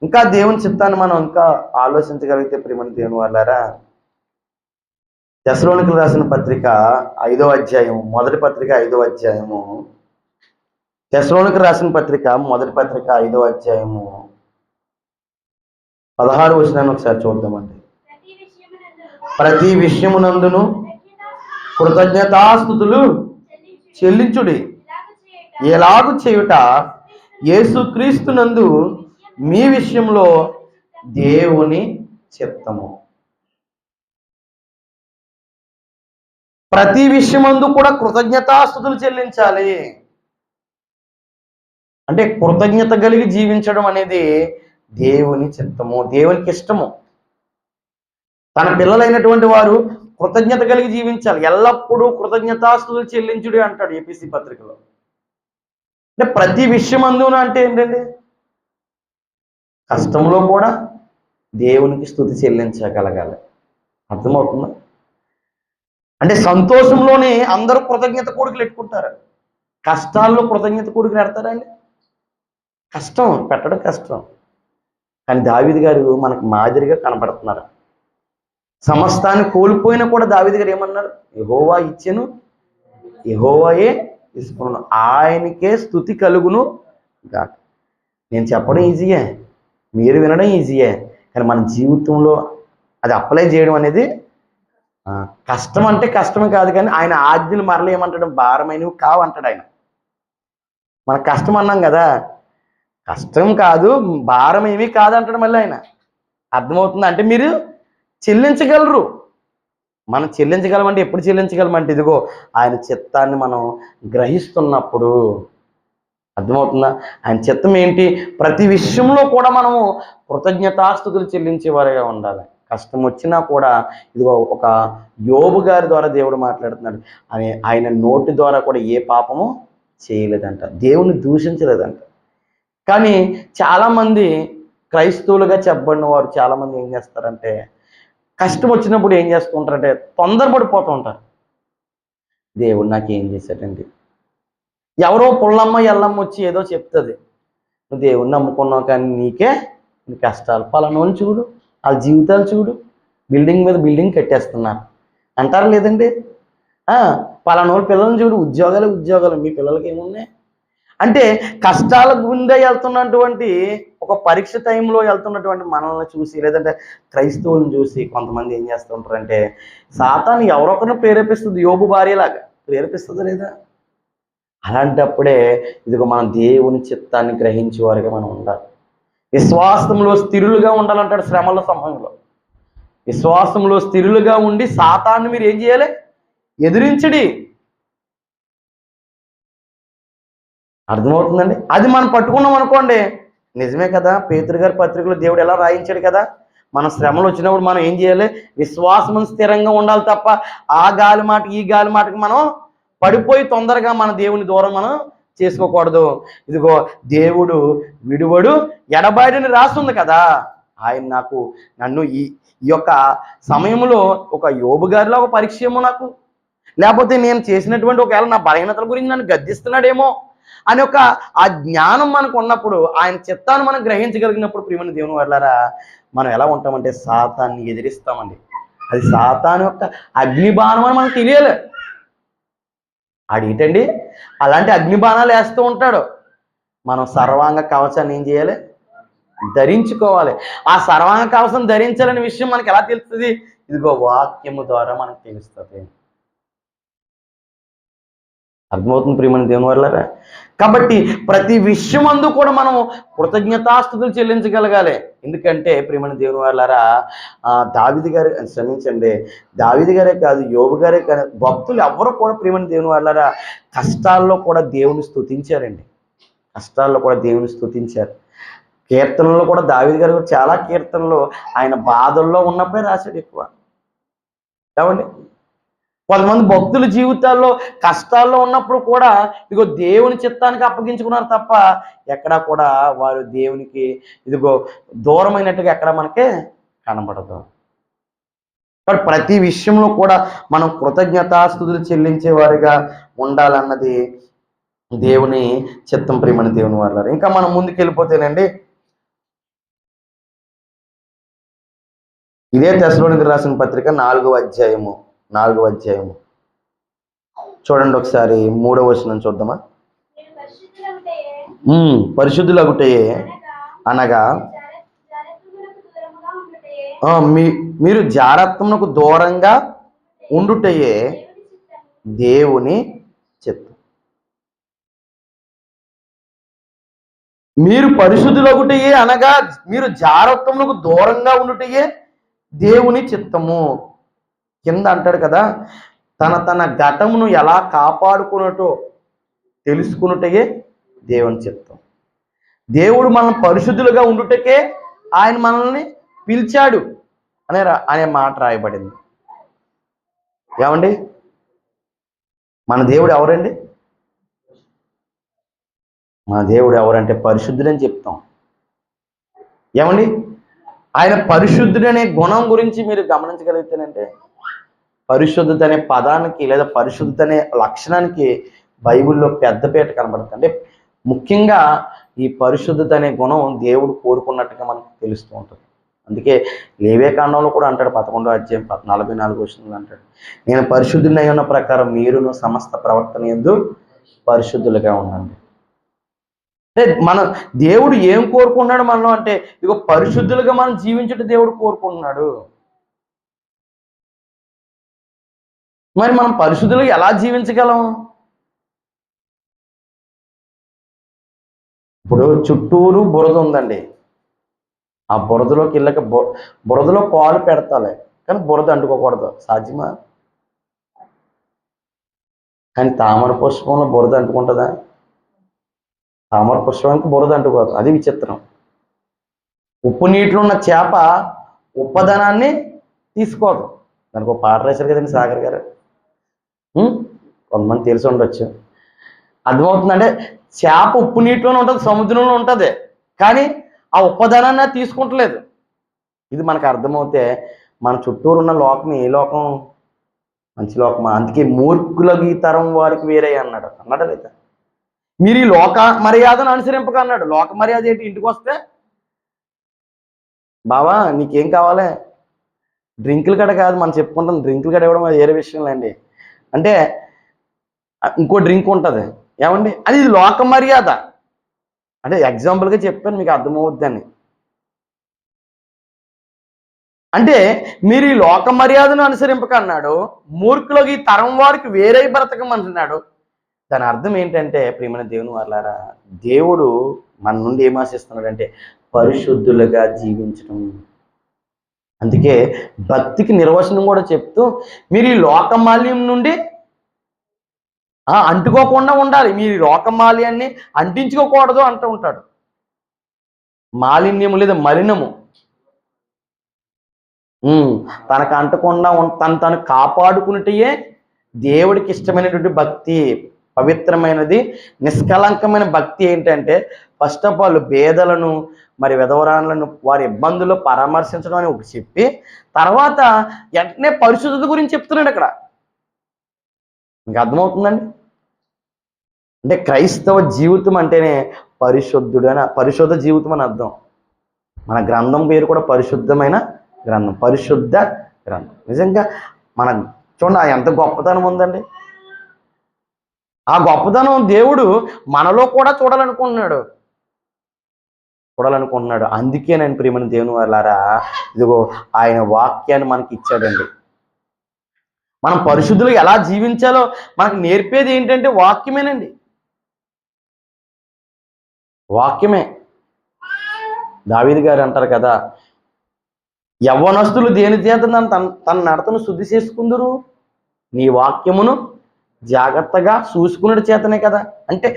ఇంకా దేవుని చిత్తాన్ని మనం ఇంకా ఆలోచించగలిగితే ప్రియమైన దేవుని వాళ్ళారా, తెస్సలోనికీయులకు రాసిన పత్రిక 5వ అధ్యాయం, మొదటి పత్రిక 5వ అధ్యాయము, తెస్సలోనికీయులకు రాసిన పత్రిక మొదటి పత్రిక 5వ అధ్యాయము 16వ వచనాన్ని ఒకసారి చూద్దామండి. ప్రతి విషయమునందును కృతజ్ఞతాస్తుతులు చెల్లించుడి, ఎలాగు చేయుట యేసుక్రీస్తునందు మీ విషయంలో దేవుని చిత్తము. ప్రతి విషయమందు కూడా కృతజ్ఞతాస్తుతులు చెల్లించాలి. అంటే కృతజ్ఞత కలిగి జీవించడం అనేది దేవుని చిత్తము, దేవునికి ఇష్టము. తన పిల్లలైనటువంటి వారు కృతజ్ఞత కలిగి జీవించాలి. ఎల్లప్పుడూ కృతజ్ఞతాస్తుతులు చెల్లించుడి అంటాడు ఏపీసీ పత్రికలో. అంటే ప్రతి విషయమందున అంటే ఏంటండి? కష్టంలో కూడా దేవునికి స్తుతి చెల్లించగలగాలి. అర్థమవుతుందా? అంటే సంతోషంలోనే అందరూ కృతజ్ఞత కోరికలు పెట్టుకుంటారు. కష్టాల్లో కృతజ్ఞత కోరికలు పెడతారండి? కష్టం, పెట్టడం కష్టం. కానీ దావీదు గారు మనకు మాదిరిగా కనపడుతున్నారు. సమస్తాన్ని కోల్పోయినా కూడా దావీదు గారు ఏమన్నారు? యెహోవా ఇచ్చెను, యెహోవాయే తీసుకున్నాను, ఆయనకే స్తుతి కలుగును గాక. నేను చెప్పడం ఈజీయే, మీరు వినడం ఈజీయే, కానీ మన జీవితంలో అది అప్లై చేయడం అనేది కష్టం. అంటే కష్టమే కాదు, కానీ ఆయన ఆజ్ఞలు మరల ఏమంటాడు? భారమైనవి కావంటాడు ఆయన. మన కష్టం అన్నాం కదా, కష్టం కాదు, భారం ఏమీ కాదంటాడు మళ్ళీ ఆయన. అర్థమవుతుంది? అంటే మీరు చెల్లించగలరు. మనం చెల్లించగలమంటే ఎప్పుడు చెల్లించగలమంటే ఇదిగో ఆయన చిత్తాన్ని మనం గ్రహిస్తున్నప్పుడు. అర్థమవుతుందా? ఆయన చిత్తం ఏంటి? ప్రతి విషయంలో కూడా మనము కృతజ్ఞతాస్తుతులు చెల్లించేవారిగా ఉండాలి. కష్టం వచ్చినా కూడా ఇదిగో ఒక యోబు గారి ద్వారా దేవుడు మాట్లాడుతున్నాడు. ఆయన నోటి ద్వారా కూడా ఏ పాపము చేయలేదంట, దేవుని దూషించలేదంట. కానీ చాలామంది క్రైస్తవులుగా చెప్పబడిన వారు చాలామంది ఏం చేస్తారంటే, కష్టం వచ్చినప్పుడు ఏం చేస్తూ ఉంటారంటే తొందరపడిపోతూ ఉంటారు. దేవుడు నాకు ఏం చేశాడండి? ఎవరో పుల్లమ్మ ఎల్లమ్మ వచ్చి ఏదో చెప్తుంది, నువ్వు దేవుణ్ణి నమ్ముకున్నావు కానీ నీకే నీ కష్టాలు. పలానోని చూడు, వాళ్ళ జీవితాలు చూడు, బిల్డింగ్ మీద బిల్డింగ్ కట్టేస్తున్నారు అంటారు లేదండి? పలానోళ్ళ పిల్లల్ని చూడు, ఉద్యోగాలు. మీ పిల్లలకి ఏమున్నాయి? అంటే కష్టాల గుండె వెళ్తున్నటువంటి ఒక పరీక్ష టైంలో వెళ్తున్నటువంటి మనల్ని చూసి, లేదంటే క్రైస్తవులను చూసి కొంతమంది ఏం చేస్తూ ఉంటారంటే, సాతాను ఎవరొకరిని ప్రేరేపిస్తుంది, యోబు భార్యలాగా ప్రేరేపిస్తుంది లేదా? అలాంటప్పుడే ఇదిగో మనం దేవుని చిత్తాన్ని గ్రహించేవారుగా మనం ఉండాలి. విశ్వాసంలో స్థిరులుగా ఉండాలంటాడు శ్రమల సమయంలో. విశ్వాసంలో స్థిరులుగా ఉండి సాతాన్ని మీరు ఏం చేయాలి? ఎదిరించడి. అర్థమవుతుందండి? అది మనం పట్టుకున్నాం అనుకోండి, నిజమే కదా, పేతురు గారి పత్రికలో దేవుడు ఎలా రాయించాడు కదా, మన శ్రమలు వచ్చినప్పుడు మనం ఏం చేయాలి? విశ్వాసం స్థిరంగా ఉండాలి తప్ప ఆ గాలి మాట ఈ గాలి మాటకి మనం పడిపోయి తొందరగా మన దేవుని దూరం మనం చేసుకోకూడదు. ఇదిగో దేవుడు విడువడు ఎడబాయడని రాస్తుంది కదా. ఆయన నన్ను ఈ యొక్క సమయంలో ఒక యోబు గారిలో ఒక పరీక్ష ఏమో నాకు, లేకపోతే నేను చేసినటువంటి ఒకవేళ నా బలహీనతల గురించి నన్ను గద్దిస్తున్నాడేమో అని ఆ జ్ఞానం మనకు ఉన్నప్పుడు, ఆయన చిత్తాన్ని మనం గ్రహించగలిగినప్పుడు ప్రియమైన దేవుని వల్లారా మనం ఎలా ఉంటామంటే సాతాన్ని ఎదిరిస్తామండి. అది సాతాను యొక్క అగ్నిబాణం అని మనకు తెలియాలి. అడిగేటండి అలాంటి అగ్నిబాణాలు వేస్తూ ఉంటాడు. మనం సర్వాంగ కవచాన్ని ఏం చేయాలి? ధరించుకోవాలి. ఆ సర్వాంగ కవచం ధరించాలనే విషయం మనకి ఎలా తెలుస్తుంది? ఇదిగో వాక్యము ద్వారా మనకు తెలుస్తుంది. అర్థమవుతుంది ప్రియమైన దేవుని వల్లారా? కాబట్టి ప్రతి విషయమందు కూడా మనం కృతజ్ఞతాస్తుతులు చెల్లించగలగాలి. ఎందుకంటే ప్రియమైన దేవుని వల్లారా, దావీదు గారు క్షమించండి, దావీదు గారే కాదు, యోబు గారే కాదు, భక్తులు ఎవరు కూడా ప్రియమైన దేవుని వల్లారా కష్టాల్లో కూడా దేవుని స్తుతించారండి. కష్టాల్లో కూడా దేవుని స్తుతించారు. కీర్తనలో కూడా దావీదు గారు చాలా కీర్తనలు ఆయన బాధల్లో ఉన్నప్పుడే రాశాడు ఎక్కువ. ఏమండి? కొంతమంది భక్తుల జీవితాల్లో కష్టాల్లో ఉన్నప్పుడు కూడా ఇదిగో దేవుని చిత్తానికి అప్పగించుకున్నారు తప్ప ఎక్కడా కూడా వారు దేవునికి ఇదిగో దూరమైనట్టుగా ఎక్కడ మనకే కనబడదు. కాబట్టి ప్రతి విషయంలో కూడా మనం కృతజ్ఞతాస్తుతులు చెల్లించేవారిగా ఉండాలన్నది దేవుని చిత్తం ప్రియమైన దేవుని వల్ల. ఇంకా మనం ముందుకు వెళ్ళిపోతేనండి, ఇదే తెస్సలోనికీయులకు రాసిన పత్రిక 4వ అధ్యాయము చూడండి ఒకసారి 3వ వచనం చూద్దామా? పరిశుద్ధులగుటయే అనగా మీరు జారత్వమునకు దూరంగా ఉండుటయే దేవుని చిత్తం. మీరు పరిశుద్ధులగుటయే అనగా మీరు జారత్వమునకు దూరంగా ఉండుటయే దేవుని చిత్తము. కింద అంటాడు కదా, తన ఘటమును ఎలా కాపాడుకున్నటో తెలుసుకున్నటయే దేవుని చిత్తం. దేవుడు మనల్ని పరిశుద్ధులుగా ఉండుటకే ఆయన మనల్ని పిలిచాడు అనే మాట రాయబడింది. ఏమండి, మన దేవుడు ఎవరండి? మన దేవుడు ఎవరంటే పరిశుద్ధుడని చెప్తాం. ఏమండి, ఆయన పరిశుద్ధుడనే గుణం గురించి మీరు గమనించగలిగితేనంటే, పరిశుద్ధత అనే పదానికి లేదా పరిశుద్ధత అనే లక్షణానికి బైబిల్లో పెద్దపీట కనబడుతుంది. అంటే ముఖ్యంగా ఈ పరిశుద్ధత అనే గుణం దేవుడు కోరుకున్నట్టుగా మనకు తెలుస్తూ ఉంటుంది. అందుకే లేవియకాండంలో కూడా అంటాడు, 11వ అధ్యాయం 44వ వచనంలో అంటాడు, నేను పరిశుద్ధుని అయి ఉన్న ప్రకారం మీరును సమస్త ప్రవర్తన యందు పరిశుద్ధులుగా ఉండండి. అంటే మన దేవుడు ఏం కోరుకున్నాడు మనలో అంటే, ఇదిగో పరిశుద్ధులుగా మనం జీవించడం దేవుడు కోరుకుంటున్నాడు. మరి మనం పరిశుద్ధులుగా ఎలా జీవించగలం? ఇప్పుడు చుట్టూరు బురద ఉందండి. ఆ బురదలోకి వెళ్ళక బురదలో కాలు పెడతాలే, కానీ బురద అంటుకోకూడదు. సాధ్యమా? కానీ తామర పుష్పంలో బురద అంటుకుంటుందా? తామర పుష్పానికి బురద అంటుకోదు. అది విచిత్రం. ఉప్పు నీటిలో ఉన్న చేప ఉప్పదనాన్ని తీసుకోదు. దానికి ఒక పాట రాశారు కదండి సాగర్ గారు. కొంతమంది తెలిసి ఉండొచ్చు. అర్థమవుతుందంటే చేప ఉప్పు నీటిలోనే ఉంటుంది, సముద్రంలో ఉంటుంది, కానీ ఆ ఉప్పదనాన్ని తీసుకుంటలేదు. ఇది మనకు అర్థమవుతే మన చుట్టూరు ఉన్న లోకం ఏ లోకం? మంచి లోకమా? అందుకే మూర్ఖులకు ఈ తరం వారికి వేరే అన్నాడా లేదా? మీరు ఈ లోక మర్యాదను అనుసరింపక అన్నాడు. లోక మర్యాద ఏంటి? ఇంటికి వస్తే బావా నీకేం కావాలి, డ్రింకులు కడ కాదు మనం చెప్పుకుంటాం, డ్రింకులు కడ ఇవ్వడం అది వేరే విషయం లేండి. అంటే ఇంకో డ్రింక్ ఉంటుంది, ఏమండి, అది లోక మర్యాద. అంటే ఎగ్జాంపుల్గా చెప్పాను, మీకు అర్థమవుద్దని. అంటే మీరు ఈ లోక మర్యాదను అనుసరింపక అన్నాడు. మూర్ఖులకు ఈ తరం వారికి వేరే బ్రతకమంటున్నాడు. దాని అర్థం ఏంటంటే, ప్రియమైన దేవుని వారలారా, దేవుడు మన నుండి ఏం ఆశిస్తున్నాడంటే పరిశుద్ధులుగా జీవించడం. అందుకే భక్తికి నిర్వచనం కూడా చెప్తూ, మీరు ఈ లోకమాల్యం నుండి అంటుకోకుండా ఉండాలి. మీరు లోకమాల్యాన్ని అంటించుకోకూడదు అంటూ ఉంటాడు. మాలిన్యము లేదా మలినము తనకు అంటకుండా తను కాపాడుకున్నట్టే దేవుడికి ఇష్టమైనటువంటి భక్తి, పవిత్రమైనది, నిష్కలంకమైన భక్తి ఏంటంటే, ఫస్ట్ ఆఫ్ ఆల్ పేదలను మరి విధవరాలను వారి ఇబ్బందుల్లో పరామర్శించడం అని ఒకటి చెప్పి, తర్వాత వెంటనే పరిశుద్ధత గురించి చెప్తున్నాడు అక్కడ. మీకు అర్థమవుతుందండి? అంటే క్రైస్తవ జీవితం అంటేనే పరిశుద్ధ జీవితం అని అర్థం. మన గ్రంథం పేరు కూడా పరిశుద్ధమైన గ్రంథం, పరిశుద్ధ గ్రంథం. నిజంగా మన చూడండి ఎంత గొప్పతనం ఉందండి. ఆ గొప్పతనం దేవుడు మనలో కూడా చూడాలనుకుంటున్నాడు. అందుకే నేను ప్రియమైన దేవుని వారలారా, ఇదిగో ఆయన వాక్యాన్ని మనకి ఇచ్చాడండి. మనం పరిశుద్ధులు ఎలా జీవించాలో మనకు నేర్పేది ఏంటంటే వాక్యమేనండి. వాక్యమే. దావీదు గారు అంటారు కదా, యవ్వనస్తులు దేని చేత తన నడతను శుద్ధి చేసుకుందరు, నీ వాక్యమును జాగ్రత్తగా చూసుకున్నట్టు చేతనే కదా. అంటే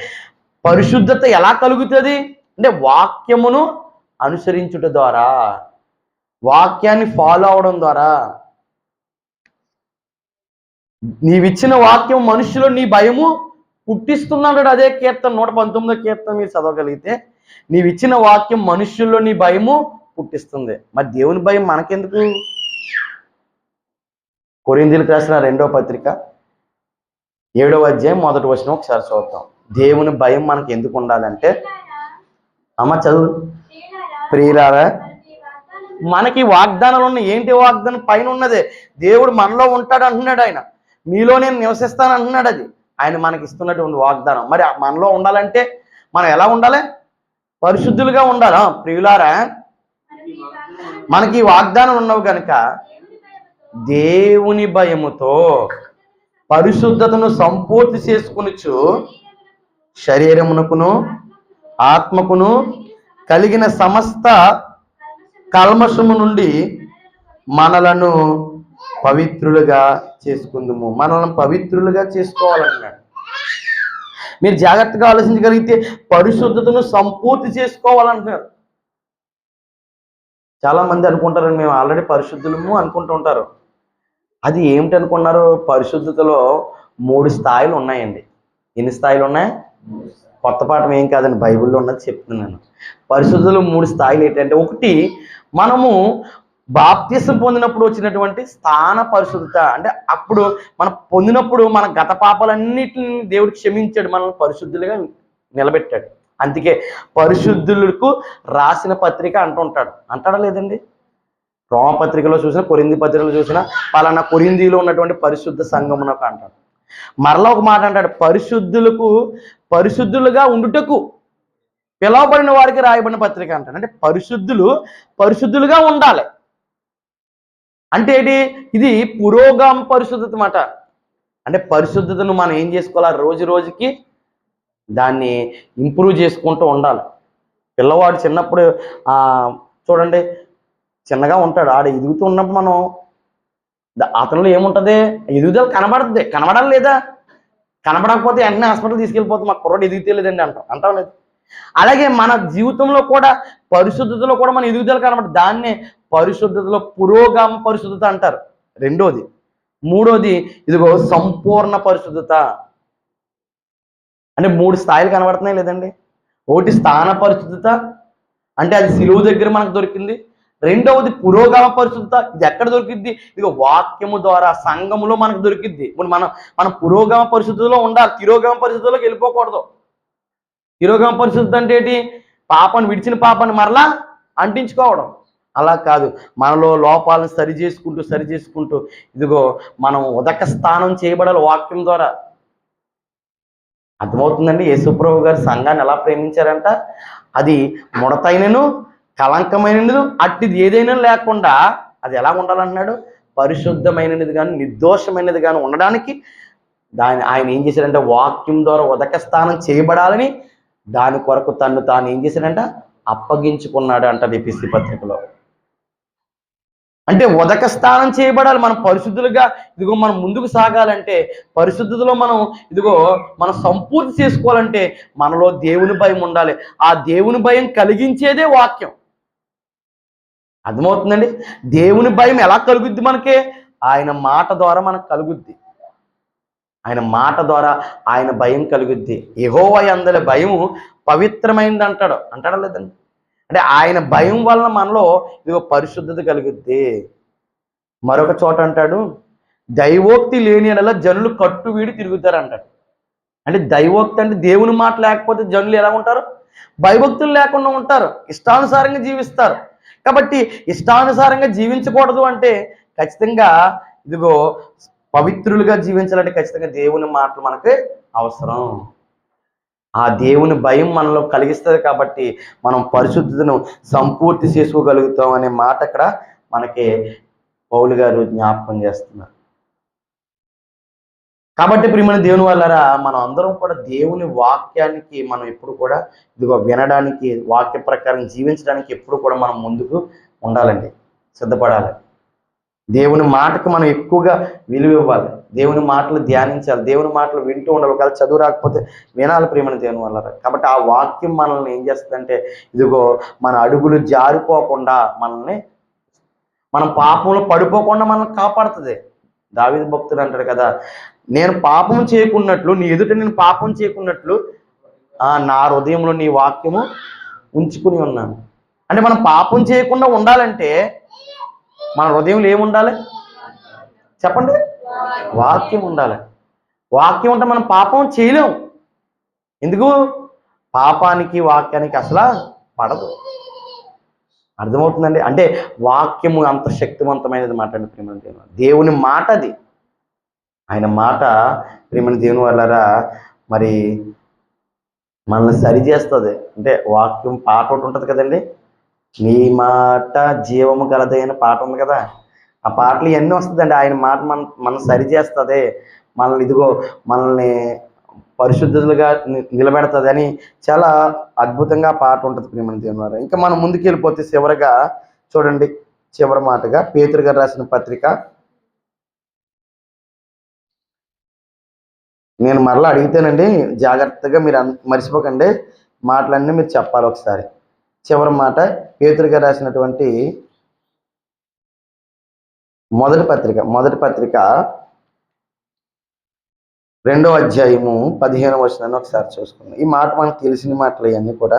పరిశుద్ధత ఎలా కలుగుతుంది అంటే వాక్యమును అనుసరించుట ద్వారా, వాక్యాన్ని ఫాలో అవడం ద్వారా. నీవిచ్చిన వాక్యం మనుషులో నీ భయము పుట్టిస్తున్నాడు. అదే కీర్తన 119వ కీర్తన మీరు చదవగలిగితే, నీవిచ్చిన వాక్యం మనుషుల్లో నీ భయము పుట్టిస్తుంది. మరి దేవుని భయం మనకెందుకు? కొరింథీయులకు రాసిన 2వ పత్రిక 7వ అధ్యాయం 1వ వచనం ఒకసారి చూద్దాం. దేవుని భయం మనకి ఎందుకు ఉండాలంటే, చదువు ప్రియులారా, మనకి వాగ్దానాలు ఉన్నాయి. ఏంటి వాగ్దానం? పైన ఉన్నదే. దేవుడు మనలో ఉంటాడు అంటున్నాడు. ఆయన మీలో నేను నివసిస్తాను అంటున్నాడు. అది ఆయన మనకి ఇస్తున్నటువంటి వాగ్దానం. మరి మనలో ఉండాలంటే మనం ఎలా ఉండాలి? పరిశుద్ధులుగా ఉండాలా? ప్రియులారా, మనకి వాగ్దానం ఉన్నవి కనుక దేవుని భయముతో పరిశుద్ధతను సంపూర్తి చేసుకొనుచు శరీరమునకును ఆత్మకును కలిగిన సమస్త కల్మషము నుండి మనలను పవిత్రులుగా చేసుకుందుము. మనల్ని పవిత్రులుగా చేసుకోవాలన్నాడు. మీరు జాగ్రత్తగా ఆలోచించగలిగితే పరిశుద్ధతను సంపూర్తి చేసుకోవాలంటున్నారు. చాలా మంది అనుకుంటారండి మేము ఆల్రెడీ పరిశుద్ధులము అనుకుంటూ ఉంటారు. అది ఏమిటి అనుకున్నారు? పరిశుద్ధతలో 3 స్థాయిలు ఉన్నాయండి. ఎన్ని స్థాయిలు ఉన్నాయి? కొత్త పాఠం ఏం కాదండి, బైబిల్లో ఉన్నది చెప్తున్నాను. పరిశుద్ధతలో 3 స్థాయిలు ఏంటంటే, ఒకటి మనము బాప్తిసం పొందినప్పుడు వచ్చినటువంటి స్థాన పరిశుద్ధత. అంటే అప్పుడు మనం పొందినప్పుడు మన గత పాపాలన్నిటిని దేవుడు క్షమించాడు, మనల్ని పరిశుద్ధులుగా నిలబెట్టాడు. అందుకే పరిశుద్ధులకు రాసిన పత్రిక అంటుంటాడు. అంటాడా లేదండి? రోమపత్రికలో చూసినా, కొరింథీ పత్రికలో చూసినా పలానా కొరింథీలో ఉన్నటువంటి పరిశుద్ధ సంఘమునకు అంటాడు. మరలా ఒక మాట అంటాడు, పరిశుద్ధులుగా ఉండుటకు పిలవబడిన వారికి రాయబడిన పత్రిక అంటాడు. అంటే పరిశుద్ధులుగా ఉండాలి. అంటే ఏంటి? ఇది పురోగామ పరిశుద్ధత మాట. అంటే పరిశుద్ధతను మనం ఏం చేసుకోవాలి? రోజు రోజుకి దాన్ని ఇంప్రూవ్ చేసుకుంటూ ఉండాలి. పిల్లవాడు చిన్నప్పుడు చూడండి, చిన్నగా ఉంటాడు, ఆడ ఎదుగుతూ ఉన్నప్పుడు మనం అతనిలో ఏముంటుంది? ఎదుగుదల కనబడాలి లేదా? కనబడకపోతే వెంటనే హాస్పిటల్ తీసుకెళ్ళిపోతాం, మా కుర్రోడు ఎదిగితే లేదండి అంటాం లేదు. అలాగే మన జీవితంలో కూడా పరిశుద్ధతలో కూడా మన ఎదుగుదల కనబడుతుంది. దాన్నే పరిశుద్ధతలో పురోగామ పరిశుద్ధత అంటారు. రెండోది. మూడోది ఇదిగో సంపూర్ణ పరిశుద్ధత. అంటే 3 స్థాయిలు కనబడుతున్నాయి లేదండి? ఒకటి స్థాన పరిశుద్ధత, అంటే అది సిలువు దగ్గర మనకు దొరికింది. రెండవది పురోగమ పరిశుద్ధత. ఇది ఎక్కడ దొరికిద్ది? ఇదిగో వాక్యము ద్వారా సంఘములో మనకు దొరికిద్ది. ఇప్పుడు మనం పురోగమ పరిశుద్ధతలో ఉండాలి, తిరోగమ పరిశుద్ధతలోకి వెళ్ళిపోకూడదు. తిరోగమ పరిశుద్ధత అంటే ఏంటి? విడిచిన పాపాన్ని మరలా అంటించుకోవడం. అలా కాదు, మనలో లోపాలను సరి చేసుకుంటూ ఇదిగో మనం ఉదక స్థానం చేయబడాలి వాక్యం ద్వారా. అర్థమవుతుందండి? యేసుప్రభు గారు సంఘాన్ని ఎలా ప్రేమించారంట? అది ముడతైనను కలంకమైనది అట్టిది ఏదైనా లేకుండా అది ఎలా ఉండాలంటున్నాడు? పరిశుద్ధమైనది కానీ నిర్దోషమైనది కానీ ఉండడానికి ఆయన ఏం చేశాడంటే వాక్యం ద్వారా ఉదక స్థానం చేయబడాలని దాని కొరకు తాను ఏం చేశాడంట? అప్పగించుకున్నాడు అంట ఎఫెసీ పత్రికలో. అంటే ఉదక స్థానం చేయబడాలి. మనం పరిశుద్ధులుగా ఇదిగో మనం ముందుకు సాగాలంటే, పరిశుద్ధతలో మనం సంపూర్తి చేసుకోవాలంటే మనలో దేవుని భయం ఉండాలి. ఆ దేవుని భయం కలిగించేదే వాక్యం. అర్థమవుతుందండి? దేవుని భయం ఎలా కలుగుద్ది మనకి? ఆయన మాట ద్వారా మనకు కలుగుద్ది. ఆయన మాట ద్వారా ఆయన భయం కలుగుద్ది. యెహోవా యందలి భయము పవిత్రమైంది అంటాడా లేదండి? అంటే ఆయన భయం వలన మనలో ఇదిగో పరిశుద్ధత కలుగుద్ది. మరొక చోట అంటాడు, దైవోక్తి లేని ఎడల జనులు కట్టు వీడి తిరుగుతారు అంటాడు. అంటే దైవోక్తి అంటే దేవుని మాట లేకపోతే జనులు ఎలా ఉంటారు? భయభక్తులు లేకుండా ఉంటారు, ఇష్టానుసారంగా జీవిస్తారు. కాబట్టి ఇష్టానుసారంగా జీవించకూడదు అంటే ఖచ్చితంగా ఇదిగో పవిత్రులుగా జీవించాలంటే ఖచ్చితంగా దేవుని మాటలు మనకి అవసరం. ఆ దేవుని భయం మనలో కలిగిస్తుంది కాబట్టి మనం పరిశుద్ధతను సంపూర్తి చేసుకోగలుగుతాం అనే మాట అక్కడ మనకి పౌలు గారు జ్ఞాపకం చేస్తున్నారు. కాబట్టి ప్రియమైన దేవుని వల్లరా మనం అందరం కూడా దేవుని వాక్యానికి మనం ఎప్పుడు కూడా ఇదిగో వినడానికి, వాక్య ప్రకారం జీవించడానికి ఎప్పుడు కూడా మనం ముందుకు ఉండాలండి, సిద్ధపడాలి. దేవుని మాటకు మనం ఎక్కువగా విలువ ఇవ్వాలి, దేవుని మాటలు ధ్యానించాలి, దేవుని మాటలు వింటూ ఉండాలి. ఒకవేళ చదువు రాకపోతే వినాలి ప్రియమైన దేవుని వల్ల. కాబట్టి ఆ వాక్యం మనల్ని ఏం చేస్తుందంటే ఇదిగో మన అడుగులు జారిపోకుండా మనం పాపంలో పడిపోకుండా మనల్ని కాపాడుతుంది. దావీదు భక్తుడు అంటాడు కదా, నేను పాపం చేయకున్నట్లు, నీ ఎదుట నేను పాపం చేయకున్నట్లు నా హృదయంలో నీ వాక్యము ఉంచుకుని ఉన్నాను. అంటే మనం పాపం చేయకుండా ఉండాలంటే మన హృదయంలో ఏముండాలి చెప్పండి? వాక్యం ఉండాలి. వాక్యం ఉంటే మనం పాపం చేయలేము. ఎందుకు? పాపానికి వాక్యానికి అసలు పడదు. అర్థమవుతుందండి? అంటే వాక్యము అంత శక్తివంతమైనది మాట అండి ప్రియమైన దేవుని. దేవుని మాట అది. ఆయన మాట ప్రియమైన దేవుని వల్లరా మరి మనల్ని సరిచేస్తుంది. అంటే వాక్యం పాట ఒకటి ఉంటుంది కదండి, నీ మాట జీవము గలదే అని పాట ఉంది కదా. ఆ పాటలు ఇవన్నీ వస్తుందండి. ఆయన మాట మనం సరిచేస్తుంది, మనల్ని పరిశుద్ధులుగా నిలబెడుతుంది అని చాలా అద్భుతంగా పాట ఉంటుంది ప్రియమైన దేవుని వారు. ఇంకా మనం ముందుకు వెళ్ళిపోతే చివరిగా చూడండి, చివరి మాటగా పేతురు గారు రాసిన పత్రిక నేను మరలా అడిగితేనండి, జాగ్రత్తగా మీరు మర్చిపోకండి, మాటలన్నీ మీరు చెప్పాలి ఒకసారి. చివరి మాట, పేతురు గారు రాసినటువంటి మొదటి పత్రిక 2వ అధ్యాయము 15వ వచనాన్ని ఒకసారి చూసుకుందాం. ఈ మాట మనకు తెలిసిన మాటలు ఇవన్నీ కూడా.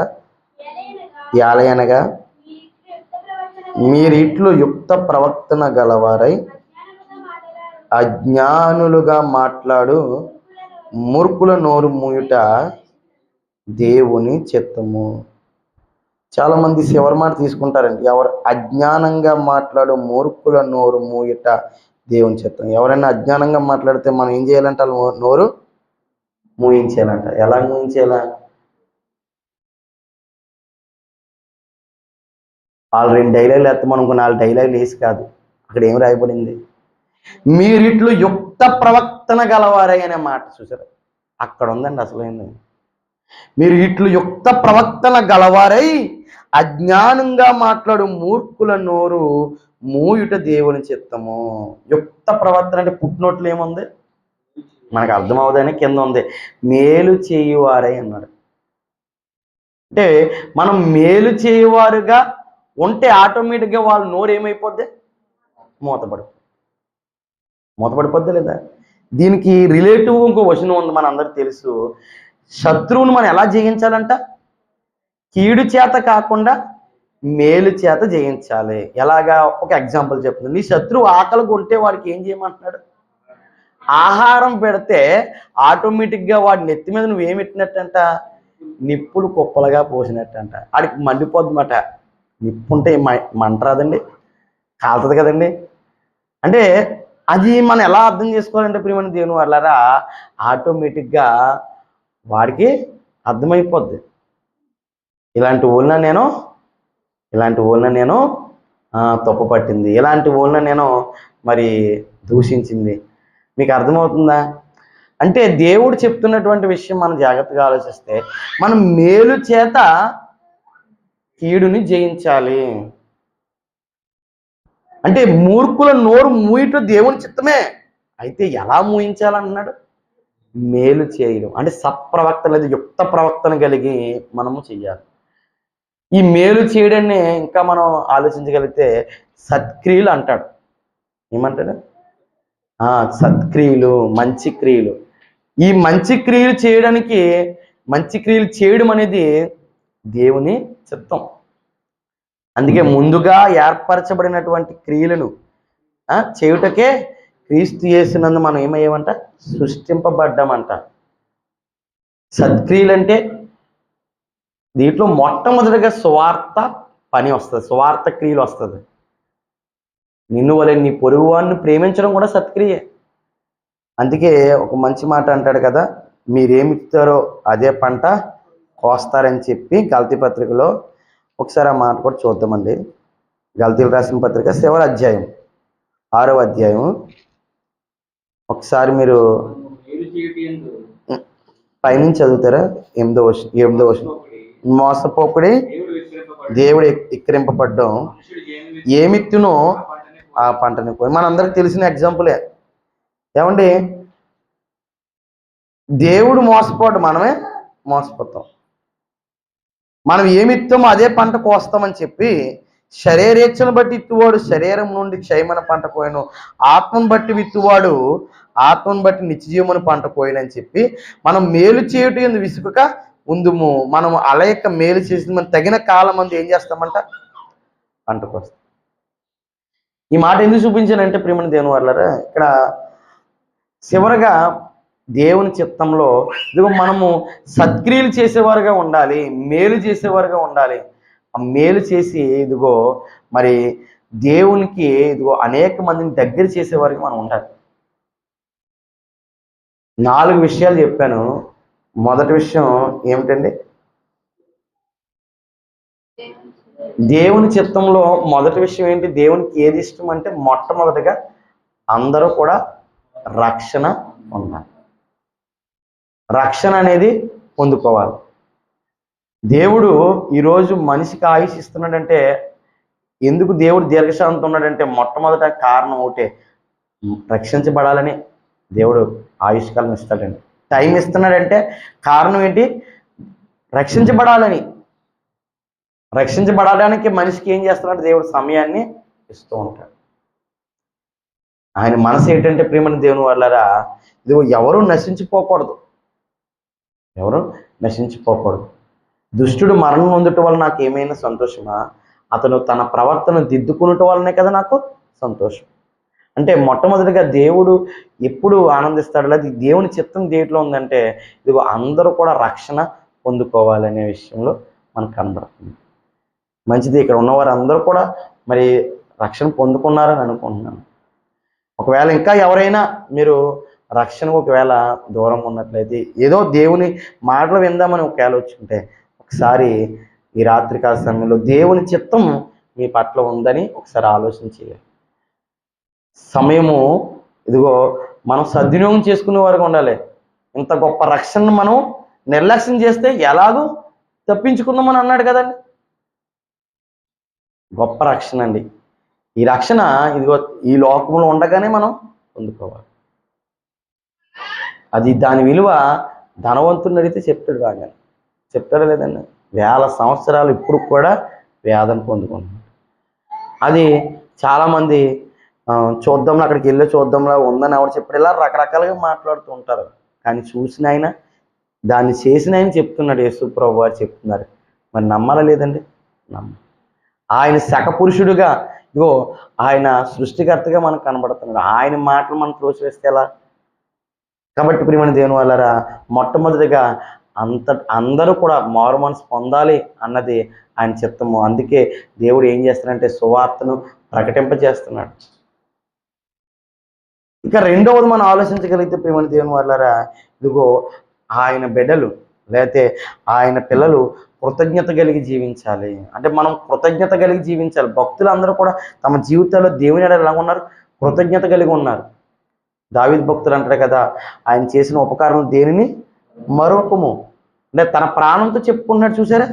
యాలయనగా మీరిట్లు యుక్త ప్రవర్తన గలవారై అజ్ఞానులుగా మాట్లాడు మూర్ఖుల నోరు మూయుట దేవుని చిత్తము. చాలా మంది చివరి మాట తీసుకుంటారండి. ఎవరు అజ్ఞానంగా మాట్లాడు మూర్ఖుల నోరు మూయుట దేవుని చిత్తం. ఎవరైనా అజ్ఞానంగా మాట్లాడితే మనం ఏం చేయాలంట? నోరు మూయించాలంట. ఎలా మూయించేలా? వాళ్ళు 2 డైలాగులు వేస్తాం అనుకో, 4 డైలాగులు వేసి కాదు. అక్కడ ఏం రాయబడింది? మీరిట్లు యుక్త ప్రవర్తన గలవారై అనే మాట చూసారు, అక్కడ ఉందండి అసలైంది. మీరు ఇట్లు యుక్త ప్రవర్తన గలవారై అజ్ఞానంగా మాట్లాడు మూర్ఖుల నోరు మూయుట దేవుని చిత్తము. యుక్త ప్రవర్తన అంటే పుట్టినోట్లు ఏముంది మనకు అర్థం అవుదని కింద ఉంది, మేలు చేయువారై అన్నాడు. అంటే మనం మేలు చేయువారుగా ఉంటే ఆటోమేటిక్గా వాళ్ళ నోరు ఏమైపోద్ది? మూతపడిపోద్ది లేదా? దీనికి రిలేటివ్ ఇంకో వచనం ఉంది, మన అందరికి తెలుసు. శత్రువును మనం ఎలా జయించాలంట? కీడు చేత కాకుండా మేలు చేత జయించాలి. ఎలాగా? ఒక ఎగ్జాంపుల్ చెప్తుంది. నీ శత్రువు ఆకలిగా ఉంటే వాడికి ఏం చేయమంటున్నాడు? ఆహారం పెడితే ఆటోమేటిక్గా వాడి నెత్తి మీద నువ్వేం పెట్టినట్టంట? నిప్పులు కుప్పలుగా పోసినట్టంట. వాడికి మండిపోద్దన్నమాట. నిప్పు ఉంటే మంటరాదండి, కాలుతుంది కదండి. అంటే అది మనం ఎలా అర్థం చేసుకోవాలంటే ప్రియమైన దేవుని వాళ్ళారా, ఆటోమేటిక్గా వాడికి అర్థమైపోద్ది. ఇలాంటి ఊళ్ళని నేను తప్పు పట్టింది, ఇలాంటి ఊళ్ళని నేను మరి దూషించింది. మీకు అర్థమవుతుందా? అంటే దేవుడు చెప్తున్నటువంటి విషయం మనం జాగ్రత్తగా ఆలోచిస్తే, మనం మేలు చేత కీడుని జయించాలి. అంటే మూర్ఖుల నోరు మూయటం దేవుని చిత్తమే. అయితే ఎలా మూయించాలన్నాడు? మేలు చేయడం. అంటే సత్ప్రవర్తన లేదా యుక్త ప్రవర్తన కలిగి మనము చెయ్యాలి. ఈ మేలు చేయడాన్ని ఇంకా మనం ఆలోచించగలిగితే సత్క్రియలు అంటాడు. ఏమంటాడు? సత్క్రియలు, మంచి క్రియలు. ఈ మంచి క్రియలు చేయడానికి, మంచి క్రియలు చేయడం అనేది దేవుని చిత్తం. అందుకే ముందుగా ఏర్పరచబడినటువంటి క్రియలను చేయుటకే క్రీస్తు యేసునందు మనం ఏమయ్యామంట? సృష్టింపబడ్డామంట. సత్క్రియలు అంటే దీంట్లో మొట్టమొదటిగా సువార్త పని వస్తుంది, సువార్త క్రియలు వస్తుంది. నిన్ను వలె నీ పొరుగువాన్ని ప్రేమించడం కూడా సత్క్రియే. అందుకే ఒక మంచి మాట అంటాడు కదా, మీరేమిస్తారో అదే పంట కోస్తారని చెప్పి గలతీ పత్రికలో. ఒకసారి ఆ మాట కూడా చూద్దామండి. గలతీలు రాసిన పత్రిక 6వ అధ్యాయం ఒకసారి మీరు పైనుంచి చదువుతారా? 8వ వచనం. మోసపోకుడి దేవుడు ఎక్కిరింపబడ్డం, ఏమిత్తునో ఆ పంటని పోయి. మనందరికి తెలిసిన ఎగ్జాంపులే. ఏమండి, దేవుడు మోసపోవడం, మనమే మోసపోతాం. మనం ఏమిత్తామో అదే పంట కోస్తామని చెప్పి, శరీరేచ్ఛను బట్టి ఇత్తువాడు శరీరం నుండి క్షయమైన పంట కోయను, ఆత్మను బట్టి విత్తువాడు ఆత్మను బట్టి నిత్యజీవమును పంట కోయనని చెప్పి, మనం మేలు చేయుట యందు విసుకక ఉందుము. మనం అలయక మేలు చేసింది మనం తగిన కాలం మంది ఏం చేస్తామంట? పంట కోస్తాం. ఈ మాట ఎందుకు చూపించానంటే ప్రియమైన దేవుని వాళ్ళారా, ఇక్కడ చివరగా దేవుని చిత్తంలో ఇదిగో మనము సత్క్రియలు చేసేవారుగా ఉండాలి, మేలు చేసేవారుగా ఉండాలి. ఆ మేలు చేసి ఇదిగో మరి దేవునికి ఇదిగో అనేక మందిని దగ్గర చేసేవారికి మనం ఉండాలి. 4 విషయాలు చెప్పాను. మొదటి విషయం ఏమిటండి? దేవుని చిత్తంలో మొదటి విషయం ఏంటి? దేవునికి ఏది ఇష్టం అంటే మొట్టమొదటిగా అందరూ కూడా రక్షణ ఉండాలి. రక్షణ అనేది పొందుకోవాలి. దేవుడు ఈరోజు మనిషికి ఆయుష్ ఇస్తున్నాడంటే, ఎందుకు దేవుడు దీర్ఘశాంతం ఉన్నాడంటే మొట్టమొదట కారణం ఒకటే, రక్షించబడాలని దేవుడు ఆయుష్కాలం ఇస్తాడండి. టైం ఇస్తున్నాడంటే కారణం ఏంటి? రక్షించబడాలని. రక్షించబడడానికి మనిషికి ఏం చేస్తున్నాడు? దేవుడు సమయాన్ని ఇస్తూ ఉంటాడు. ఆయన మనసు ఏంటంటే ప్రియమైన దేవుని వాళ్ళారా, ఇదిగో ఎవరు నశించిపోకూడదు, ఎవరు నశించిపోకూడదు. దుష్టుడు మరణం పొందటం వల్ల నాకు ఏమైనా సంతోషమా? అతను తన ప్రవర్తన దిద్దుకునటం వల్లనే కదా నాకు సంతోషం. అంటే మొట్టమొదటిగా దేవుడు ఎప్పుడు ఆనందిస్తాడు, లేదా దేవుని చిత్తం దేంట్లో ఉందంటే ఇదిగో అందరూ కూడా రక్షణ పొందుకోవాలనే విషయంలో మనకు కనబడుతుంది. మంచిది, ఇక్కడ ఉన్నవారు అందరూ కూడా మరి రక్షణ పొందుకున్నారని అనుకుంటున్నాను. ఒకవేళ ఇంకా ఎవరైనా మీరు రక్షణకు ఒకవేళ దూరం ఉన్నట్లయితే, ఏదో దేవుని మాటలు విందామని ఒకవేళ వచ్చుంటే, ఒకసారి ఈ రాత్రికాల సమయంలో దేవుని చిత్తం మీ పట్ల ఉందని ఒకసారి ఆలోచన చేయాలి. సమయము ఇదిగో మనం సద్వినియోగం చేసుకునే వారికి ఉండాలి. ఇంత గొప్ప రక్షణను మనం నిర్లక్ష్యం చేస్తే ఎలాగో తప్పించుకుందామని అన్నాడు కదండి. గొప్ప రక్షణ అండి. ఈ రక్షణ ఇదిగో ఈ లోకంలో ఉండగానే మనం పొందుకోవాలి. అది దాని విలువ ధనవంతుని అడిగితే చెప్తాడు, బాగా చెప్తాడా లేదండి? వేల సంవత్సరాలు ఇప్పుడు కూడా వేదన పొందుకుంటున్నాడు. అది చాలామంది చూద్దాంలో, అక్కడికి వెళ్ళి చూద్దాంలో ఉందని ఎవరు చెప్పారు, ఇలా రకరకాలుగా మాట్లాడుతూ ఉంటారు. కానీ చూసిన ఆయన, దాన్ని చేసిన ఆయన చెప్తున్నాడు, యేసు ప్రభు వారు చెప్తున్నారు. మరి నమ్మాలా లేదండి? ఆయన శకపురుషుడుగా ఇగో ఆయన సృష్టికర్తగా మనకు కనబడుతున్నాడు. ఆయన మాటలు మనం త్రోసివేస్తే ఎలా? కాబట్టి ప్రియమైన దేవుని వాళ్ళారా, మొట్టమొదటిగా అందరూ కూడా మారు మనసు పొందాలి అన్నది ఆయన చిత్తము. అందుకే దేవుడు ఏం చేస్తాడంటే సువార్తను ప్రకటింపజేస్తున్నాడు. ఇక రెండవది మనం ఆలోచించగలిగితే ప్రియమైన దేవుని వాళ్ళారా, ఇదిగో ఆయన బిడ్డలు లేకపోతే ఆయన పిల్లలు కృతజ్ఞత కలిగి జీవించాలి. అంటే మనం కృతజ్ఞత కలిగి జీవించాలి. భక్తులు అందరూ కూడా తమ జీవితాల్లో దేవుని ఎడల ఎలా ఉన్నారు? కృతజ్ఞత కలిగి ఉన్నారు. దావీదు భక్తులు అంటారు కదా, ఆయన చేసిన ఉపకారం దేనిని మరొకము, అంటే తన ప్రాణంతో చెప్పుకున్నాడు. చూసారా?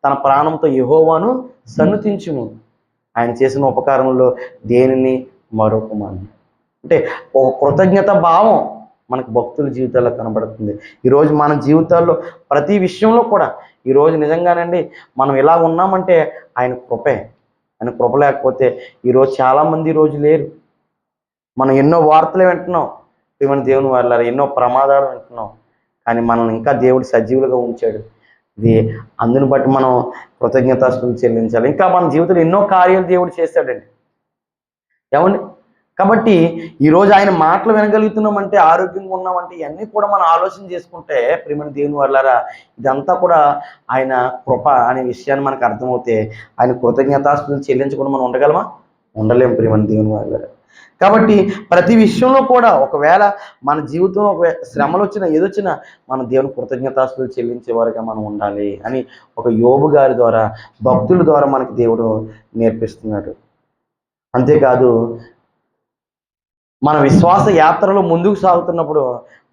తన ప్రాణంతో యెహోవాను సన్నుతించుము. ఆయన చేసిన ఉపకారంలో దేనిని మరొకము అని, అంటే ఒక కృతజ్ఞత భావం మనకు భక్తుల జీవితాల్లో కనబడుతుంది. ఈరోజు మన జీవితాల్లో ప్రతి విషయంలో కూడా ఈరోజు నిజంగానండి మనం ఇలా ఉన్నామంటే ఆయన కృపే. ఆయన కృప లేకపోతే ఈరోజు చాలామంది ఈరోజు లేరు. మనం ఎన్నో వార్తలు వింటున్నాం ప్రియమైన దేవుని వాళ్ళ, ఎన్నో ప్రమాదాలు వింటున్నాం. కానీ మనల్ని ఇంకా దేవుడు సజీవులుగా ఉంచాడు. ఇది అందుని బట్టి మనం కృతజ్ఞతాస్తుతులు చెల్లించాలి. ఇంకా మన జీవితంలో ఎన్నో కార్యాలు దేవుడు చేశాడండి. ఏమండి? కాబట్టి ఈరోజు ఆయన మాటలు వినగలుగుతున్నామంటే, ఆరోగ్యంగా ఉన్నామంటే, ఇవన్నీ కూడా మనం ఆలోచన చేసుకుంటే ప్రియమైన దేవుని వాళ్ళారా, ఇదంతా కూడా ఆయన కృప అనే విషయాన్ని మనకు అర్థమవుతే ఆయన కృతజ్ఞతాస్తుతులు చెల్లించకుండా మనం ఉండగలమా? ఉండలేము ప్రియమైన దేవుని వాళ్ళారా. కాబట్టి ప్రతి విషయంలో కూడా ఒకవేళ మన జీవితంలో ఒక శ్రమలు వచ్చినా ఏదొచ్చినా మన దేవుని కృతజ్ఞతాస్తుతులు చెల్లించే వారుగా మనం ఉండాలి అని ఒక యోబు గారి ద్వారా, భక్తుల ద్వారా మనకి దేవుడు నేర్పిస్తున్నాడు. అంతేకాదు, మన విశ్వాస యాత్రలో ముందుకు సాగుతున్నప్పుడు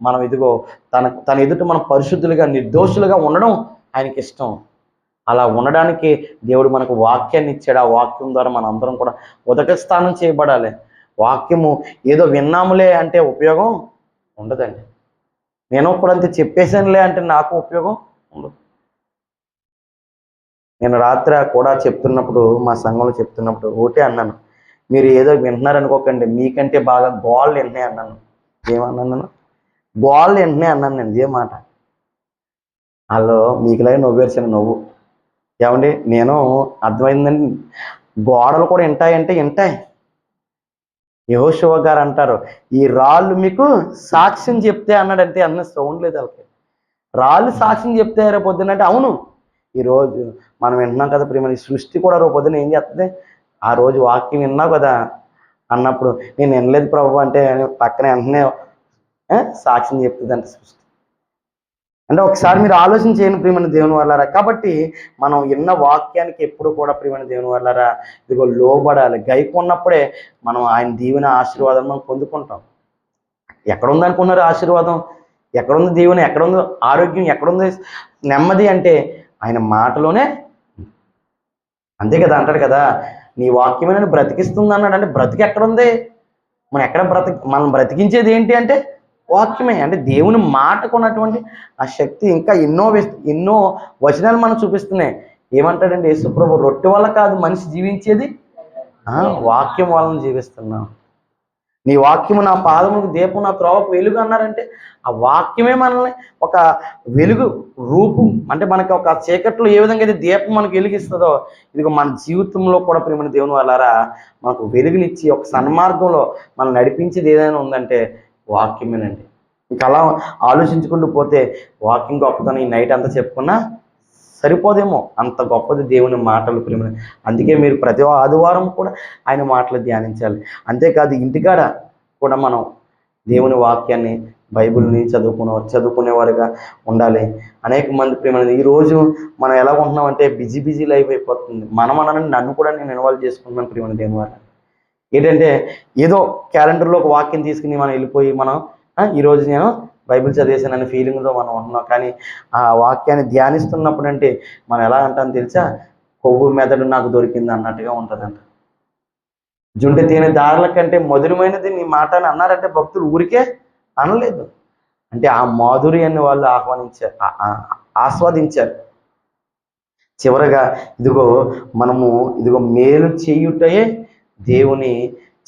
మనం ఇదిగో తన ఎదుట మనం పరిశుద్ధులుగా నిర్దోషులుగా ఉండడం ఆయనకి ఇష్టం. అలా ఉండడానికి దేవుడు మనకు వాక్యాన్ని ఇచ్చాడు. ఆ వాక్యం ద్వారా మన అందరం కూడా ఉదక స్థానం చేయబడాలి. వాక్యము ఏదో విన్నాములే అంటే ఉపయోగం ఉండదండి. నేను కూడా అంతే చెప్పేసానులే అంటే నాకు ఉపయోగం ఉండదు. నేను రాత్రి కూడా చెప్తున్నప్పుడు, మా సంఘంలో చెప్తున్నప్పుడు ఒకటే అన్నాను, మీరు ఏదో వింటున్నారనుకోకండి, మీకంటే బాగా గోళ్ళు వింటున్నాయి అన్నాను. ఏమన్నాను? గోళ్ళు వింటున్నాయి అన్నాను నేను. ఇదే మాట. వాళ్ళు మీకులాగే నవ్వేర్చాను. నవ్వు ఏమండి? నేను అర్థమైందండి, గోడలు కూడా వింటాయంటే వింటాయి. యెహోషువ గారు అంటారు, ఈ రాళ్ళు మీకు సాక్ష్యం చెప్తే అన్నాడు. అంతే, అన్న సౌండ్ లేదు వాళ్ళకి. రాళ్ళు సాక్ష్యం చెప్తే రేపు పొద్దునంటే అవును. ఈరోజు మనం వింటున్నాం కదా ప్రియమైన, సృష్టి కూడా రేపు పొద్దున ఏం చేస్తుంది? ఆ రోజు వాక్యం విన్నావు కదా అన్నప్పుడు, నేను వినలేదు ప్రభు అంటే పక్కన వెంటనే సాక్ష్యం చెప్తుంది అంటే సృష్టి. అంటే ఒకసారి మీరు ఆలోచన చేయని ప్రియమైన దేవుని వాళ్ళారా. కాబట్టి మనం విన్న వాక్యానికి ఎప్పుడు కూడా ప్రియమైన దేవుని వాళ్ళారా ఇదిగో లోబడాలి. గైకొన్నప్పుడే మనం ఆయన దీవెన ఆశీర్వాదం మనం పొందుకుంటాం. ఎక్కడుంది అనుకున్నారు ఆశీర్వాదం? ఎక్కడుంది దీవెన? ఎక్కడుంది ఆరోగ్యం? ఎక్కడుంది నెమ్మది? అంటే ఆయన మాటలోనే. అంతే కదా, అంటాడు కదా, నీ వాక్యమే నన్ను బ్రతికిస్తుంది అన్నాడు. అంటే బ్రతికి ఎక్కడుంది? మనం ఎక్కడ మనం బ్రతికించేది ఏంటి అంటే వాక్యమే. అంటే దేవుని మాటకు ఉన్నటువంటి ఆ శక్తి ఇంకా ఎన్నో వచనాలు మనం చూపిస్తున్నాయి. ఏమంటాడండి యేసుప్రభు, రొట్టె వల్ల కాదు మనిషి జీవించేది, వాక్యం వలన జీవిస్తున్నాం. నీ వాక్యము నా పాదములకు దీపం, నా త్రోవకు వెలుగు అన్నారంటే ఆ వాక్యమే మనల్ని ఒక వెలుగు రూపం, అంటే మనకి ఒక చీకట్లో ఏ విధంగా అయితే దీపం మనకు వెలిగిస్తుందో, ఇదిగో మన జీవితంలో కూడా ప్రియమైన దేవుని వాళ్ళారా మనకు వెలుగునిచ్చి ఒక సన్మార్గంలో మనం నడిపించేది ఏదైనా ఉందంటే వాక్యమేనండి. ఇంకా అలా ఆలోచించుకుంటూ పోతే వాక్యం గొప్పతనం ఈ నైట్ అంతా చెప్పుకున్నా సరిపోదేమో, అంత గొప్పది దేవుని మాటలు ప్రియమైన. అందుకే మీరు ప్రతి ఆదివారం కూడా ఆయన మాటలు ధ్యానించాలి. అంతేకాదు ఇంటికాడ కూడా మనం దేవుని వాక్యాన్ని బైబిల్ని చదువుకునేవారుగా ఉండాలి. అనేక మంది ప్రియమైన ఈరోజు మనం ఎలా ఉంటున్నామంటే బిజీ లైఫ్ అయిపోతుంది. మనని నన్ను కూడా నేను ఇన్వాల్వ్ చేసుకుంటున్నాను ప్రియమైన దేవుని వారు. ఏంటంటే ఏదో క్యాలెండర్లో ఒక వాక్యం తీసుకుని మనం వెళ్ళిపోయి మనం ఈరోజు నేను బైబిల్ చదివేసానని ఫీలింగ్తో మనం ఉంటున్నాం. కానీ ఆ వాక్యాన్ని ధ్యానిస్తున్నప్పుడు అంటే మనం ఎలా అంటాం తెలుసా, కొవ్వు మెదడు నాకు దొరికింది అన్నట్టుగా ఉంటుందంట. జుంటి తేనె దారుల కంటే మధురమైనది నీ మాట అని అన్నారంటే భక్తులు ఊరికే అనలేదు. అంటే ఆ మాధుర్యాన్ని వాళ్ళు ఆస్వాదించారు. చివరగా ఇదిగో మేలు చేయుటయే దేవుని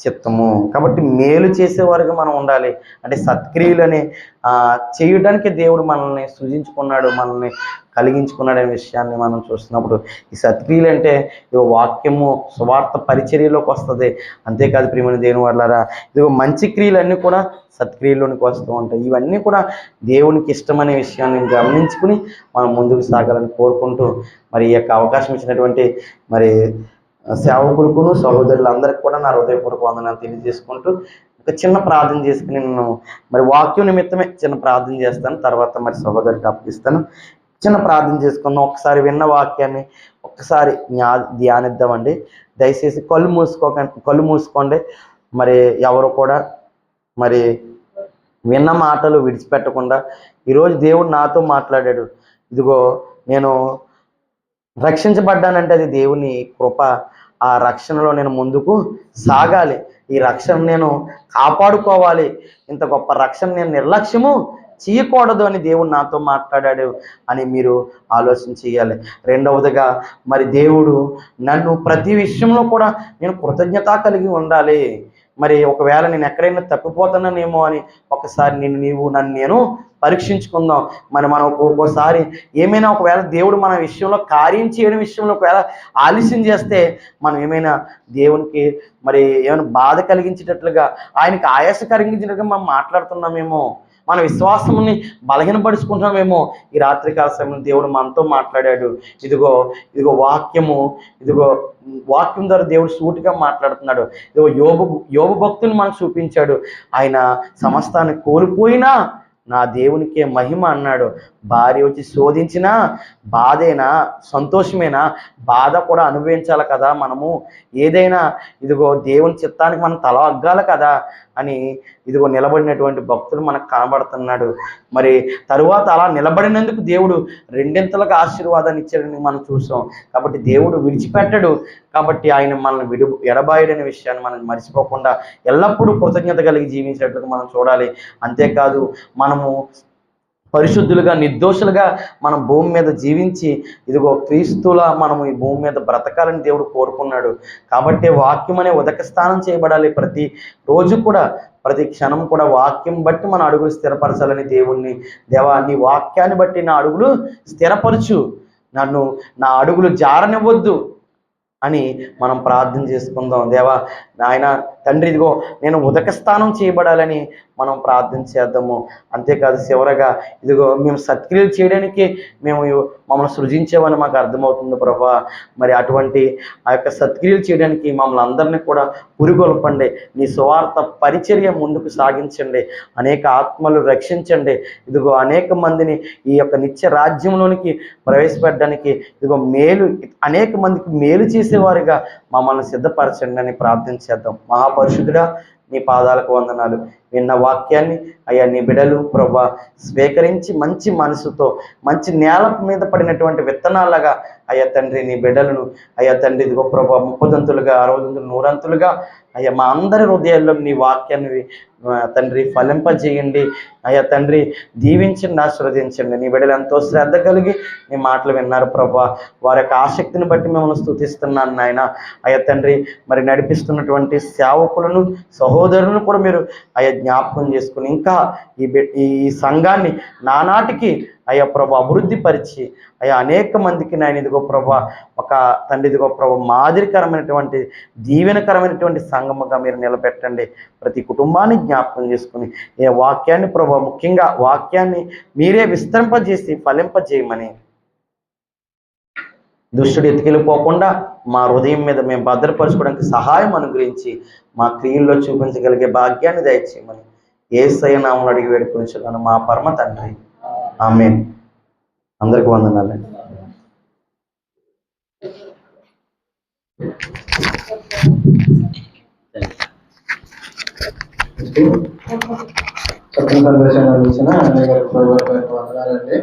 చిత్తము. కాబట్టి మేలు చేసేవారుగా మనం ఉండాలి. అంటే సత్క్రియలని చేయడానికి దేవుడు మనల్ని సృజించుకున్నాడు, మనల్ని కలిగించుకున్నాడు అనే విషయాన్ని మనం చూస్తున్నప్పుడు ఈ సత్క్రియలు అంటే వాక్యము సువార్త పరిచర్యలోకి వస్తుంది. అంతేకాదు ప్రియమైన దేవుని వాళ్ళారా, మంచి క్రియలన్నీ కూడా సత్క్రియలోనికి వస్తూ ఉంటాయి. ఇవన్నీ కూడా దేవునికి ఇష్టమనే విషయాన్ని గమనించుకుని మనం ముందుకు సాగాలని కోరుకుంటూ మరి ఈ యొక్క అవకాశం ఇచ్చినటువంటి మరి సేవకులకును సహోదరులందరికీ కూడా నా హృదయపూర్వక వందనాలు తెలియజేసుకుంటూ ఒక చిన్న ప్రార్థన చేసుకుని నేను మరి వాక్యం నిమిత్తమే చిన్న ప్రార్థన చేస్తాను. తర్వాత మరి సహోదరికి అప్పగిస్తాను. చిన్న ప్రార్థన చేసుకుందాం. ఒకసారి విన్న వాక్యాన్ని ఒక్కసారి ధ్యానిద్దామండి. దయచేసి కళ్ళు మూసుకోండి. మరి ఎవరు కూడా మరి విన్న మాటలు విడిచిపెట్టకుండా ఈరోజు దేవుడు నాతో మాట్లాడాడు. ఇదిగో నేను రక్షించబడ్డానంటే అది దేవుని కృప. ఆ రక్షణలో నేను ముందుకు సాగాలి. ఈ రక్షణ నేను కాపాడుకోవాలి. ఇంత గొప్ప రక్షణ నేను నిర్లక్ష్యము చేయకూడదు అని దేవుడు నాతో మాట్లాడాడు అని మీరు ఆలోచన చేయాలి. రెండవదిగా మరి దేవుడు నన్ను ప్రతి విషయంలో కూడా నేను కృతజ్ఞత కలిగి ఉండాలి. మరి ఒకవేళ నేను ఎక్కడైనా తప్పిపోతున్నానేమో అని ఒకసారి నన్ను నేను పరీక్షించుకుందాం. మనం ఒక్కోసారి ఏమైనా ఒకవేళ దేవుడు మన విషయంలో కార్యం చేయడం విషయంలో ఒకవేళ ఆలస్యం చేస్తే మనం ఏమైనా దేవునికి మరి ఏమైనా బాధ కలిగించేటట్లుగా, ఆయనకి ఆయాస కలిగించేటట్టుగా మనం మాట్లాడుతున్నామేమో, మన విశ్వాసాన్ని బలహీనపరుచుకుంటున్నామేమో. ఈ రాత్రికాల సమయంలో దేవుడు మనతో మాట్లాడాడు. ఇదిగో వాక్యం ద్వారా దేవుడు సూటిగా మాట్లాడుతున్నాడు. యోబు భక్తుని మనకు చూపించాడు. ఆయన సమస్తాన్ని కోల్పోయినా నా దేవునికే మహిమ అన్నాడు. భార్య వచ్చి శోధించినా బాధేనా, సంతోషమేనా? బాధ కూడా అనుభవించాలి కదా మనము. ఏదైనా దేవుని చిత్తానికి మనం తల అగ్గాలి కదా అని నిలబడినటువంటి భక్తుడు మనకు కనబడుతున్నాడు. మరి తరువాత అలా నిలబడినందుకు దేవుడు రెండింతలకు ఆశీర్వాదాన్ని ఇచ్చాడని మనం చూసాం. కాబట్టి దేవుడు విడిచిపెట్టడు. కాబట్టి ఆయన మనల్ని ఎడబాయడనే విషయాన్ని మనం మర్చిపోకుండా ఎల్లప్పుడూ కృతజ్ఞత కలిగి జీవించేటట్లుగా మనం చూడాలి. అంతేకాదు మనము పరిశుద్ధులుగా నిర్దోషులుగా మనం భూమి మీద జీవించి క్రీస్తులా మనం ఈ భూమి మీద బ్రతకాలని దేవుడు కోరుకున్నాడు. కాబట్టి వాక్యం అనే ఉదక స్థానం చేయబడాలి. ప్రతి రోజు కూడా ప్రతి క్షణం కూడా వాక్యం బట్టి మన అడుగులు స్థిరపరచాలని దేవా నీ వాక్యాన్ని బట్టి నా అడుగులు స్థిరపరచు, నా అడుగులు జారనివ్వద్దు అని మనం ప్రార్థన చేసుకుందాం. దేవా నాయన తండ్రి నేను ఉదక స్థానం చేయబడాలని మనం ప్రార్థన చేద్దాము. అంతేకాదు చివరగా మేము సత్క్రియలు చేయడానికి మమ్మల్ని సృజించామని మాకు అర్థమవుతుంది ప్రభా. మరి అటువంటి ఆ యొక్క సత్క్రియలు చేయడానికి మమ్మల్ని అందరినీ కూడా పురిగొల్పండి. నీ సువార్త పరిచర్య ముందుకు సాగించండి. అనేక ఆత్మలు రక్షించండి. అనేక మందిని ఈ యొక్క నిత్య రాజ్యంలోనికి ప్రవేశపెట్టడానికి అనేక మందికి మేలు చేసేవారుగా మమ్మల్ని సిద్ధపరచండి అని ప్రార్థన చేద్దాం. మహాపరిశుద్ధుడా నీ పాదాలకు వందనాలు. విన్న వాక్యాన్ని అయ్యా నీ బిడ్డలు ప్రభా స్వీకరించి మంచి మనసుతో మంచి నేల మీద పడినటువంటి విత్తనాలుగా అయ్యా తండ్రి నీ బిడ్డలను అయ్యా తండ్రి ఇదిగో ప్రభా 30 60 100 అయ్యా మా అందరి హృదయాల్లో నీ వాక్యాన్ని తండ్రి ఫలింపజేయండి. అయ్యా తండ్రి దీవించండి, ఆశీర్వదించండి. నీ బిడ్డలు ఎంతో శ్రద్ధ కలిగి నీ మాటలు విన్నారు ప్రభా. వారి యొక్క ఆసక్తిని బట్టి మిమ్మల్ని స్తుతిస్తున్నాను నాయన. అయ్యా తండ్రి మరి నడిపిస్తున్నటువంటి సేవకులను సహోదరులను కూడా మీరు అయ్యా జ్ఞాపకం చేసుకుని ఇంకా ఈ సంఘాన్ని నానాటికి అయ్యా ప్రభా అభివృద్ధి పరిచి అయ్యా అనేక మందికి నాయన ఇదిగో ప్రభా ఒక తండ్రి ఇదిగో ప్రభా మాదిరికరమైనటువంటి దీవెనకరమైనటువంటి సంఘముగా మీరు నిలబెట్టండి. ప్రతి కుటుంబాన్ని జ్ఞాపకం చేసుకుని ఏ వాక్యాన్ని ప్రభా ముఖ్యంగా వాక్యాన్ని మీరే విస్తరింపజేసి ఫలింపజేయమని, దుష్టుడు ఎత్తుకెళ్ళిపోకుండా మా హృదయం మీద మేము భద్రపరచుకోవడానికి సహాయం అనుగ్రహించి మా క్రియల్లో చూపించగలిగే భాగ్యాన్ని దయచేయమని యేసయ్య నామములో అడిగి వేడుకొనుచున్నాను మా పరమ తండ్రి, ఆమేన్. అందరికి వందనాలండి. చక్కని సందేశాన్ని అందించిన అనేక వందనాలండి.